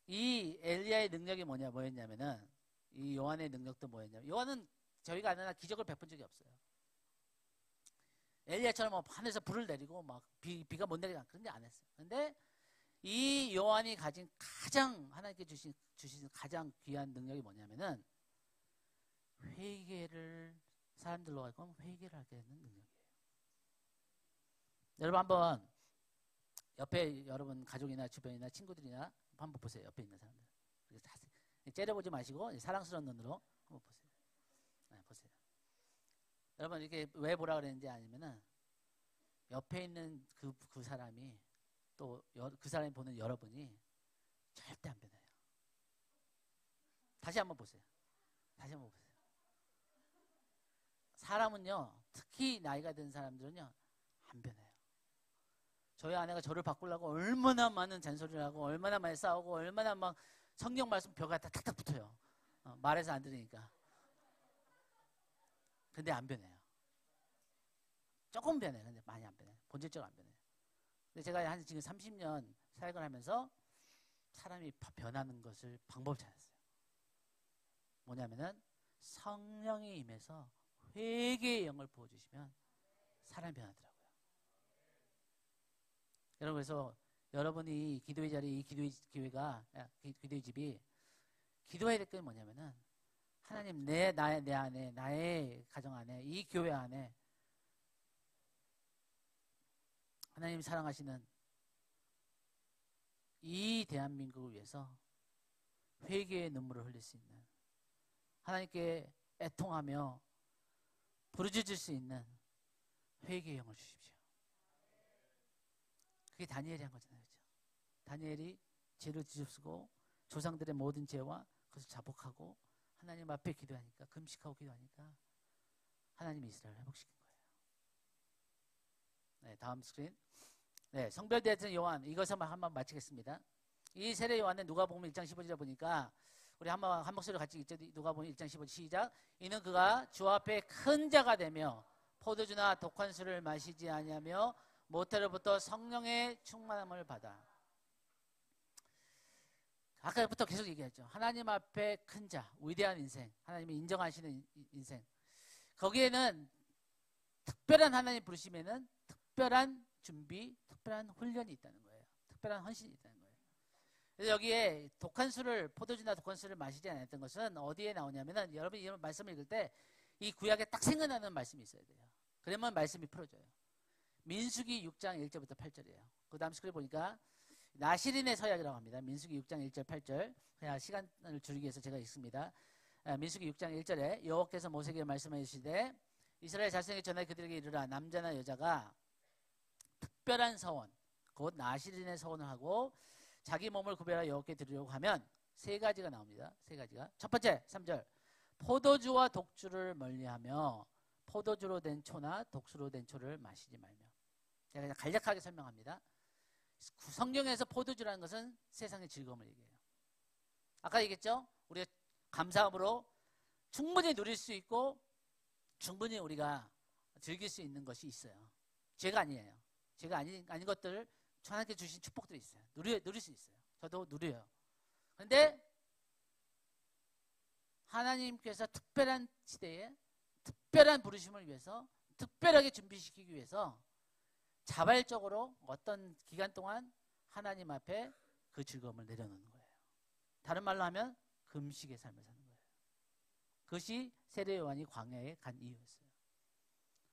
이 엘리야의 능력이 뭐였냐면은, 이 요한의 능력도 뭐였냐면, 요한은 저희가 아는 한 기적을 베푼 적이 없어요. 엘리야처럼 뭐 하늘에서 불을 내리고 막 비가 못 내리고 그런 게 안 했어요. 근데 이 요한이 가진 가장, 하나님께 주신 가장 귀한 능력이 뭐냐면은, 회개를, 사람들로 하여금 회개를 하게 되는 능력이에요. 여러분 한번 옆에 여러분 가족이나 주변이나 친구들이나 한번 보세요. 옆에 있는 사람들. 째려보지 마시고 사랑스러운 눈으로 한번 보세요. 네, 보세요. 여러분 이렇게 왜 보라 그랬는지 아니면은, 옆에 있는 그 사람이 또 그 사람이 보는 여러분이 절대 안 변해요. 다시 한번 보세요. 다시 한번 보세요. 사람은요, 특히 나이가 든 사람들은요, 안 변해요. 저희 아내가 저를 바꾸려고 얼마나 많은 잔소리를 하고, 얼마나 많이 싸우고, 얼마나 막 성경 말씀 벽에 탁탁 붙어요. 말해서 안 들으니까. 근데 안 변해요. 조금 변해요. 근데 많이 안 변해요. 본질적으로 안 변해요. 근데 제가 한 지금 30년 사역을 하면서 사람이 변하는 것을 방법을 찾았어요. 뭐냐면은, 성령이 임해서 회개의 영을 부어주시면 사람이 변하더라고요. 여러분, 그래서 여러분이 기도의 자리, 이 기도의 집이 기도해야 될 게 뭐냐면은, 하나님 내 안에, 나의 가정 안에, 이 교회 안에 하나님 사랑하시는 이 대한민국을 위해서 회개의 눈물을 흘릴 수 있는, 하나님께 애통하며 부르짖을 수 있는 회개의 영을 주십시오. 그게 다니엘이 한 거잖아요. 그렇죠? 다니엘이 죄를 뒤집쓰고 조상들의 모든 죄와 그것을 자복하고 하나님 앞에 기도하니까, 금식하고 기도하니까 하나님이 이스라엘을 회복시킨 거예요. 네, 다음 스크린. 네, 성별대전 요한, 이것을 한번 마치겠습니다. 이 세례 요한은 누가복음 1장 15절에 보니까, 우리 한 목소리로 같이 읽죠. 누가복음 1장 15절 시작. 이는 그가 주 앞에 큰 자가 되며 포도주나 독한 술을 마시지 아니하며 모태로부터 성령의 충만함을 받아. 아까부터 계속 얘기했죠. 하나님 앞에 큰 자, 위대한 인생, 하나님이 인정하시는 인생. 거기에는 특별한 하나님 부르심에는 특별한 준비, 특별한 훈련이 있다는 거예요. 특별한 헌신이 있다는 거예요. 그래서 여기에 독한 술을, 포도주나 독한 술을 마시지 않았던 것은 어디에 나오냐면은, 여러분이 이런 말씀을 읽을 때 이 구약에 딱 생각나는 말씀이 있어야 돼요. 그러면 말씀이 풀어져요. 민수기 6장 1절부터 8절이에요. 그 다음 스크린 보니까 나시린의 서약이라고 합니다. 민수기 6장 1절 8절. 그냥 시간을 줄이기 위해서 제가 읽습니다. 민수기 6장 1절에 여호와께서 모세에게 말씀해 주시되, 이스라엘 자손에게 전하여 그들에게 이르라. 남자나 여자가 특별한 서원, 곧 나시린의 서원을 하고 자기 몸을 구별하여 여호와께 드리려고 하면 세 가지가 나옵니다. 세 가지가. 첫 번째 3절. 포도주와 독주를 멀리하며 포도주로 된 초나 독수로 된 초를 마시지 말며. 제가 그냥 간략하게 설명합니다. 성경에서 포도주라는 것은 세상의 즐거움을 얘기해요. 아까 얘기했죠? 우리가 감사함으로 충분히 누릴 수 있고 충분히 우리가 즐길 수 있는 것이 있어요. 죄가 아니에요. 죄가 아닌 것들을 하나님께 주신 축복들이 있어요. 누릴 수 있어요. 저도 누려요. 그런데 하나님께서 특별한 시대에 특별한 부르심을 위해서, 특별하게 준비시키기 위해서 자발적으로 어떤 기간 동안 하나님 앞에 그 즐거움을 내려놓는 거예요. 다른 말로 하면 금식의 삶을 사는 거예요. 그것이 세례 요한이 광야에 간 이유였어요.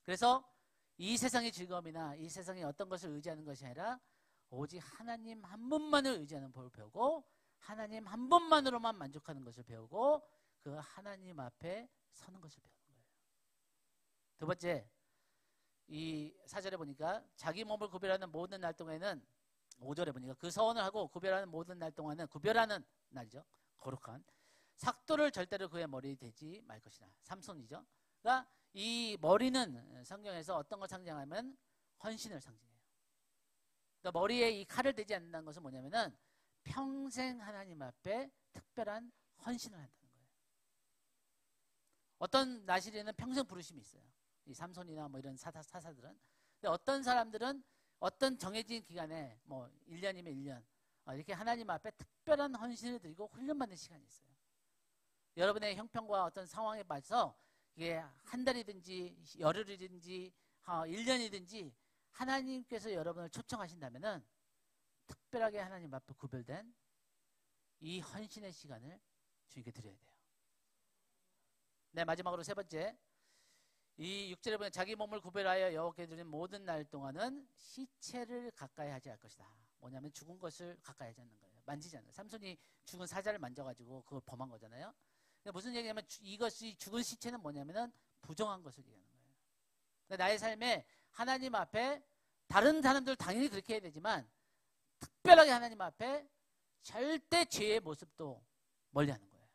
그래서 이 세상의 즐거움이나 이 세상의 어떤 것을 의지하는 것이 아니라 오직 하나님 한 분만을 의지하는 법을 배우고, 하나님 한 분만으로만 만족하는 것을 배우고, 그 하나님 앞에 서는 것을 배우는 거예요. 두 번째, 이 4절에 보니까 자기 몸을 구별하는 모든 날 동안에는, 5절에 보니까 그 서원을 하고 구별하는 모든 날 동안은, 구별하는 날이죠. 거룩한 삭도를 절대로 그의 머리에 대지 말 것이다. 삼손이죠. 그러니까 이 머리는 성경에서 어떤 걸 상징하면 헌신을 상징해요. 그러니까 머리에 이 칼을 대지 않는다는 것은 뭐냐면은 평생 하나님 앞에 특별한 헌신을 한다는 거예요. 어떤 나시린은 평생 부르심이 있어요. 이 삼손이나 뭐 이런 사사들은. 근데 어떤 사람들은 어떤 정해진 기간에 뭐 1년이면 1년 이렇게 하나님 앞에 특별한 헌신을 드리고 훈련받는 시간이 있어요. 여러분의 형편과 어떤 상황에 맞춰서 이게 한 달이든지 열흘이든지 1년이든지 하나님께서 여러분을 초청하신다면은 특별하게 하나님 앞에 구별된 이 헌신의 시간을 주님께 드려야 돼요. 네, 마지막으로 세 번째, 이 6절에 보면 자기 몸을 구별하여 여호와께 드리는 모든 날 동안은 시체를 가까이 하지 않을 것이다. 뭐냐면 죽은 것을 가까이 하지 않는 거예요. 만지지 않는 거예요. 삼손이 죽은 사자를 만져가지고 그걸 범한 거잖아요. 근데 무슨 얘기냐면 이것이 죽은 시체는 뭐냐면은 부정한 것을 얘기하는 거예요. 그러니까 나의 삶에 하나님 앞에 다른 사람들 당연히 그렇게 해야 되지만 특별하게 하나님 앞에 절대 죄의 모습도 멀리하는 거예요.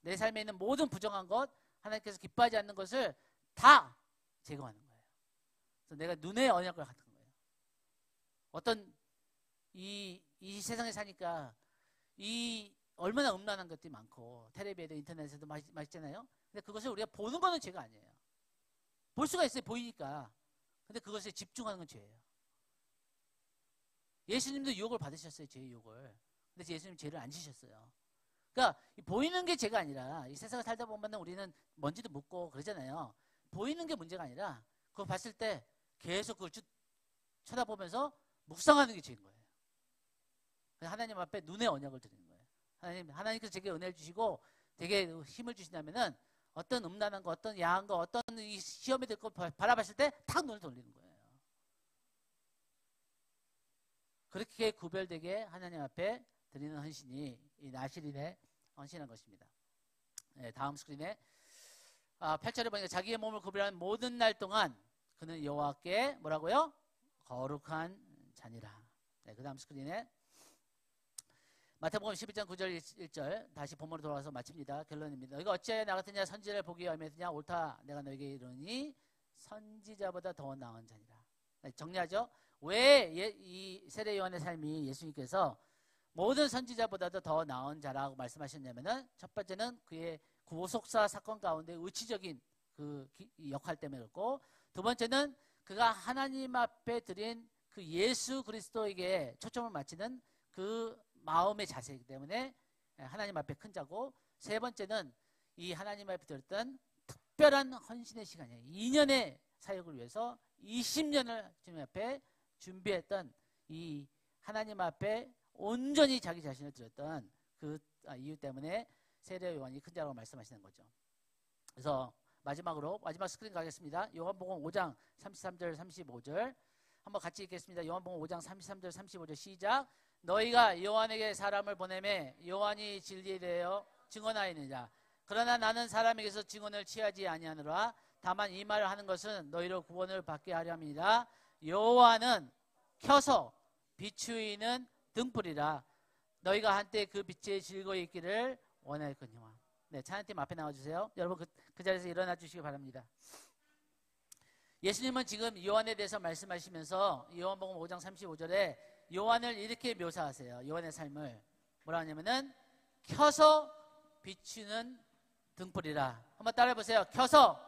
내 삶에 있는 모든 부정한 것, 하나님께서 기뻐하지 않는 것을 다 제거하는 거예요. 그래서 내가 눈의 언약을 같은 거예요. 어떤 이 세상에 사니까 이 얼마나 음란한 것들이 많고 텔레비에도 인터넷에도 맛있잖아요. 근데 그것을 우리가 보는 거는 죄가 아니에요. 볼 수가 있어요. 보이니까. 근데 그것에 집중하는 건 죄예요. 예수님도 유혹을 받으셨어요. 죄의 유혹을. 근데 예수님 죄를 안 지셨어요. 그러니까 보이는 게 죄가 아니라 이 세상을 살다 보면 우리는 먼지도 묻고 그러잖아요. 보이는 게 문제가 아니라 그거 봤을 때 계속 그걸 쭉 쳐다보면서 묵상하는 게 죄인 거예요. 하나님 앞에 눈의 언약을 드리는 거예요. 하나님께서 제게 은혜를 주시고 되게 힘을 주신다면은 어떤 음란한 거, 어떤 야한 거, 어떤 이 시험에 들 거 바라봤을 때 탁 눈을 돌리는 거예요. 그렇게 구별되게 하나님 앞에 드리는 헌신이 이 나시린의 헌신한 것입니다. 네, 다음 스크린에 8절에 보니까 자기의 몸을 구별하는 모든 날 동안 그는 여호와께 뭐라고요? 거룩한 자니라. 네, 그 다음 스크린에 마태복음 11장 9절 1절 다시 본문으로 돌아가서 마칩니다. 결론입니다. 너희가 어찌하여 나 같은 자 선지자를 보기 위하여 애매하느냐? 옳다. 내가 너에게 이르노니 선지자보다 더 나은 자니라. 네, 정리하죠. 왜 이 세례 요한의 삶이 예수님께서 모든 선지자보다도 더 나은 자라고 말씀하셨냐면은 첫 번째는 그의 구속사 사건 가운데 의치적인 그 역할 때문에 그렇고, 두 번째는 그가 하나님 앞에 드린 그 예수 그리스도에게 초점을 맞추는 그 마음의 자세이기 때문에 하나님 앞에 큰 자고, 세 번째는 이 하나님 앞에 드렸던 특별한 헌신의 시간이에요. 2년의 사역을 위해서 20년을 주님 앞에 준비했던 이 하나님 앞에 온전히 자기 자신을 드렸던 그 이유 때문에 세례 요한이 큰 자라고 말씀하시는 거죠. 그래서 마지막으로 마지막 스크린 가겠습니다. 요한복음 5장 33절 35절 한번 같이 읽겠습니다. 요한복음 5장 33절 35절 시작. 너희가 요한에게 사람을 보내매 요한이 진리에 대하여 증언하였느니라. 그러나 나는 사람에게서 증언을 취하지 아니하노라. 다만 이 말을 하는 것은 너희로 구원을 받게 하려 함이니라. 요한은 켜서 비추이는 등불이라. 너희가 한때 그 빛에 즐거이 있기를 원하였거니와. 네, 찬양팀 앞에 나와주세요. 여러분 그 자리에서 일어나 주시기 바랍니다. 예수님은 지금 요한에 대해서 말씀하시면서 요한복음 5장 35절에 요한을 이렇게 묘사하세요. 요한의 삶을 뭐라 하냐면은 켜서 비추는 등불이라. 한번 따라해 보세요. 켜서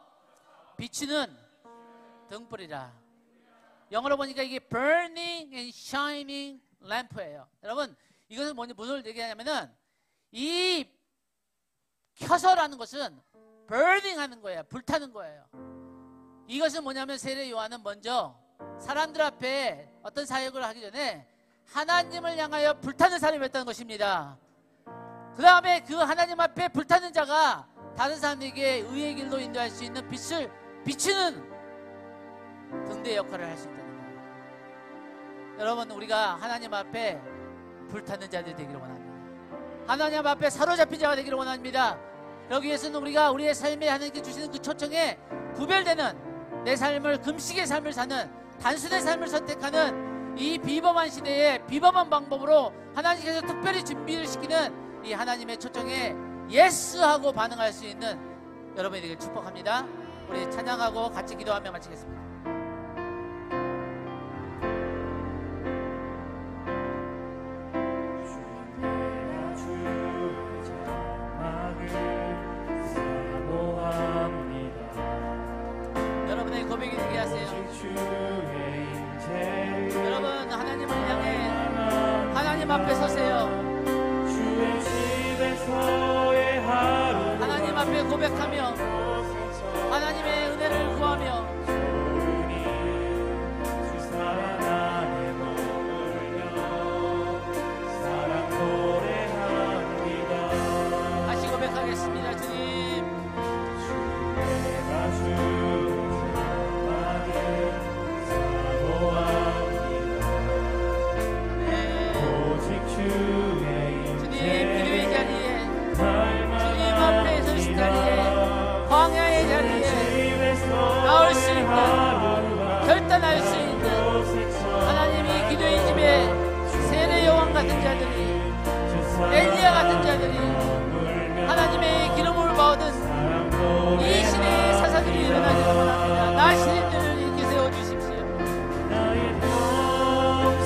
비추는 등불이라. 영어로 보니까 이게 burning and shining lamp예요. 여러분 이것은 무슨 얘기하냐면은 이 켜서라는 것은 burning 하는 거예요. 불타는 거예요. 이것은 뭐냐면 세례 요한은 먼저 사람들 앞에 어떤 사역을 하기 전에 하나님을 향하여 불타는 사람이었다는 것입니다. 그 다음에 그 하나님 앞에 불타는 자가 다른 사람에게 의의 길로 인도할 수 있는 빛을 비추는 등대 역할을 할 수 있다는 거예요. 여러분 우리가 하나님 앞에 불타는 자들이 되기를 원합니다. 하나님 앞에 사로잡힌 자가 되기를 원합니다. 여기 위해서는 우리가 우리의 삶에 하나님께 주시는 그 초청에 구별되는 내 삶을 금식의 삶을 사는 단순의 삶을 선택하는 이 비범한 시대에 비범한 방법으로 하나님께서 특별히 준비를 시키는 이 하나님의 초청에 예스하고 반응할 수 있는 여러분이 되길 축복합니다. 우리 찬양하고 같이 기도하며 마치겠습니다. 여러분 하나님을 향해 하나님 앞에 서세요. 하나님 앞에 고백하며 하나님의 은혜를 구하며 다시 고백하겠습니다. 주님, 기도의 자리에, 주님 앞에 서실 자리에, 광야의 자리에 나올 수 있는, 결단할 수 있는 하나님이 기도의 집에 세례 요한 같은 자들이, 엘리야 같은 자들이 하나님의 기름을 받은 이 시대의 사사들이 일어나기를 원합니다. 나 시대들을 일으켜 세워주십시오.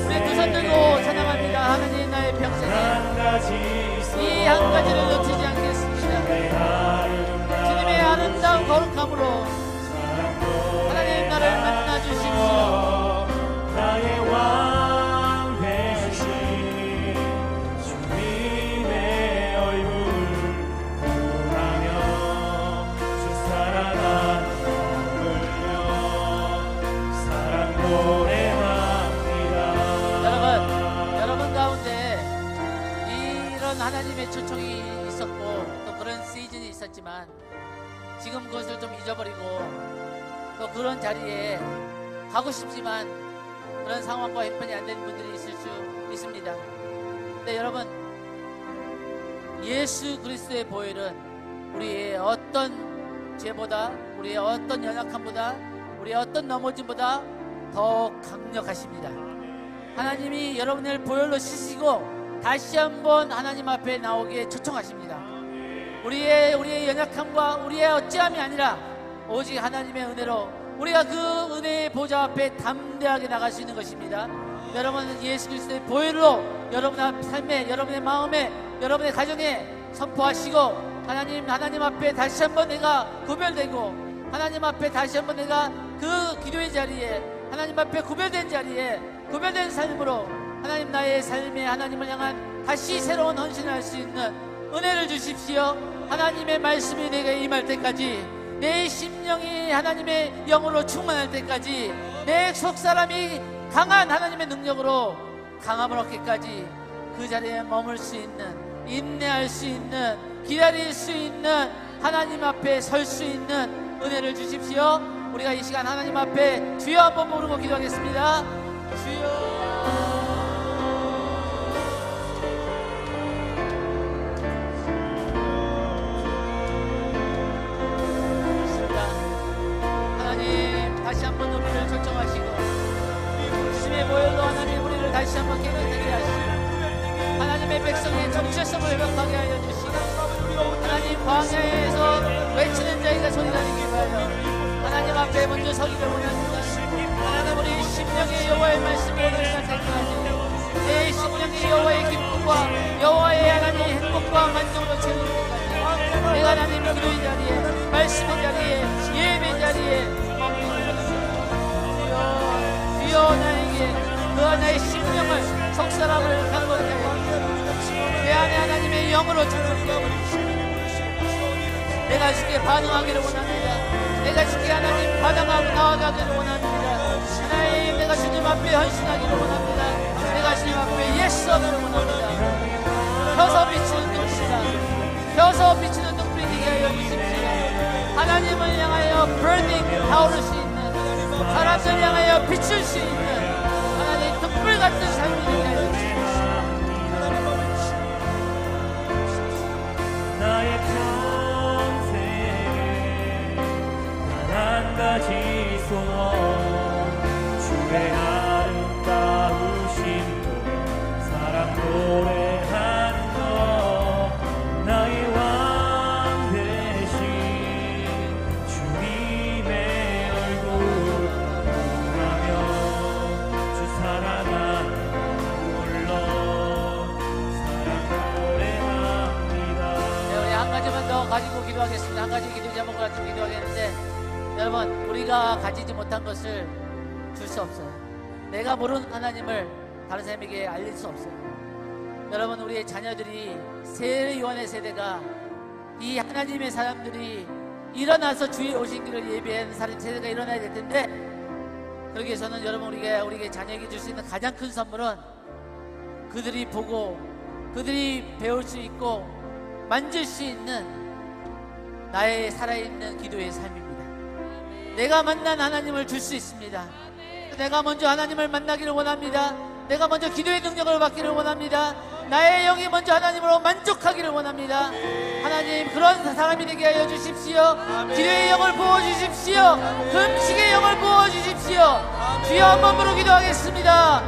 우리 두 손 들고 찬양합니다. 하나님 나의 평생에 이 한 가지를 놓치지 않겠습니다. 주님의 아름다운 거룩함으로 하나님 나를 만나 주십시오. 나의 왕 되신 주님의 얼굴 구하며 주 사랑하는 머물며 사랑 노래합니다. 여러분 가운데 이런 하나님의 초청이 있었고 또 그런 시즌이 있었지만 지금 그것을 좀 잊어버리고 또 그런 자리에 가고 싶지만 그런 상황과 형편이 안 되는 분들이 있을 수 있습니다. 근데 여러분, 예수 그리스도의 보혈은 우리의 어떤 죄보다, 우리의 어떤 연약함보다, 우리의 어떤 넘어짐보다 더 강력하십니다. 하나님이 여러분을 보혈로 씻으시고 다시 한번 하나님 앞에 나오기에 초청하십니다. 우리의 연약함과 우리의 어찌함이 아니라 오직 하나님의 은혜로 우리가 그 은혜의 보좌 앞에 담대하게 나갈 수 있는 것입니다. 여러분 예수 그리스도의 보혈로 여러분의 삶에, 여러분의 마음에, 여러분의 가정에 선포하시고 하나님 앞에 다시 한번 내가 구별되고 하나님 앞에 다시 한번 내가 그 기도의 자리에 하나님 앞에 구별된 자리에 구별된 삶으로 하나님 나의 삶에 하나님을 향한 다시 새로운 헌신을 할 수 있는 은혜를 주십시오. 하나님의 말씀이 내게 임할 때까지, 내 심령이 하나님의 영으로 충만할 때까지, 내 속사람이 강한 하나님의 능력으로 강함을 얻기까지 그 자리에 머물 수 있는, 인내할 수 있는, 기다릴 수 있는, 하나님 앞에 설 수 있는 은혜를 주십시오. 우리가 이 시간 하나님 앞에 주여 한번 부르고 기도하겠습니다. 주여. 다시 한번 우리를 초청하시고 주님의 보혈로 하나님 우리를 다시 한번 깨닫게 하시고 하나님의 백성의 정체성을 회복하게 하여 주시고 하나님 광야에서 외치는 자에게 소리가 되게 하여 하나님 앞에 먼저 서기를 원합니다. 하나님 우리 심령의 여호와의 말씀을 우리가 생각하시고 내 심령의 여호와의 기쁨과 여호와의 하나님의 행복과 만족으로 채우는 때까지 내가 하나님 기도의 자리에, 말씀의 자리에, 예배 자리에 주여 나에게 그 나의 심령을 속사람을 강건케 하여 내 안에 하나님의 영으로 충만케 하여 내가 쉽게 반응하기를 원합니다. 내가 쉽게 하나님 반응하고 나아가기를 원합니다. 하나님 내가 주님 앞에 헌신하기를 원합니다. 내가 주님 앞에 예수하기를 원합니다. 펴서 비치는 눈빛이다. 펴서 비치는 눈빛이 되게 하여 주십시오. 하나님을 향하여 burning 타오를 수 있는, 사람들 향하여 비출 수 있는 하나님의 등불 같은 삶이 되게 하여 주십시오. 나의 평생에 단 한 가지 소원, 주의 아름다우신 사랑 노래하는 것, 나의 왕 되신 주님의 얼굴 보며 주 사랑하는 홀로 사랑 노래합니다. 네, 우리 한 가지만 더 가지고 기도하겠습니다. 한 가지 기도 제목을 가지고 기도하겠는데, 여러분 우리가 가지지 못한 것을 둘 수 없어요. 내가 모르는 하나님을 다른 사람에게 알릴 수 없어요. 여러분, 우리의 자녀들이 새 요한의 세대가 이 하나님의 사람들이 일어나서 주의 오신 길을 예비하는 사람 세대가 일어나야 될 텐데, 그러기 위해서는 여러분, 우리에게 자녀에게 줄 수 있는 가장 큰 선물은 그들이 보고 그들이 배울 수 있고 만질 수 있는 나의 살아있는 기도의 삶입니다. 내가 만난 하나님을 줄 수 있습니다. 내가 먼저 하나님을 만나기를 원합니다. 내가 먼저 기도의 능력을 받기를 원합니다. 나의 영이 먼저 하나님으로 만족하기를 원합니다. 하나님, 그런 사람이 되게 하여 주십시오. 기도의 영을 부어주십시오. 금식의 영을 부어주십시오. 주여, 한 번 부르 기도하겠습니다.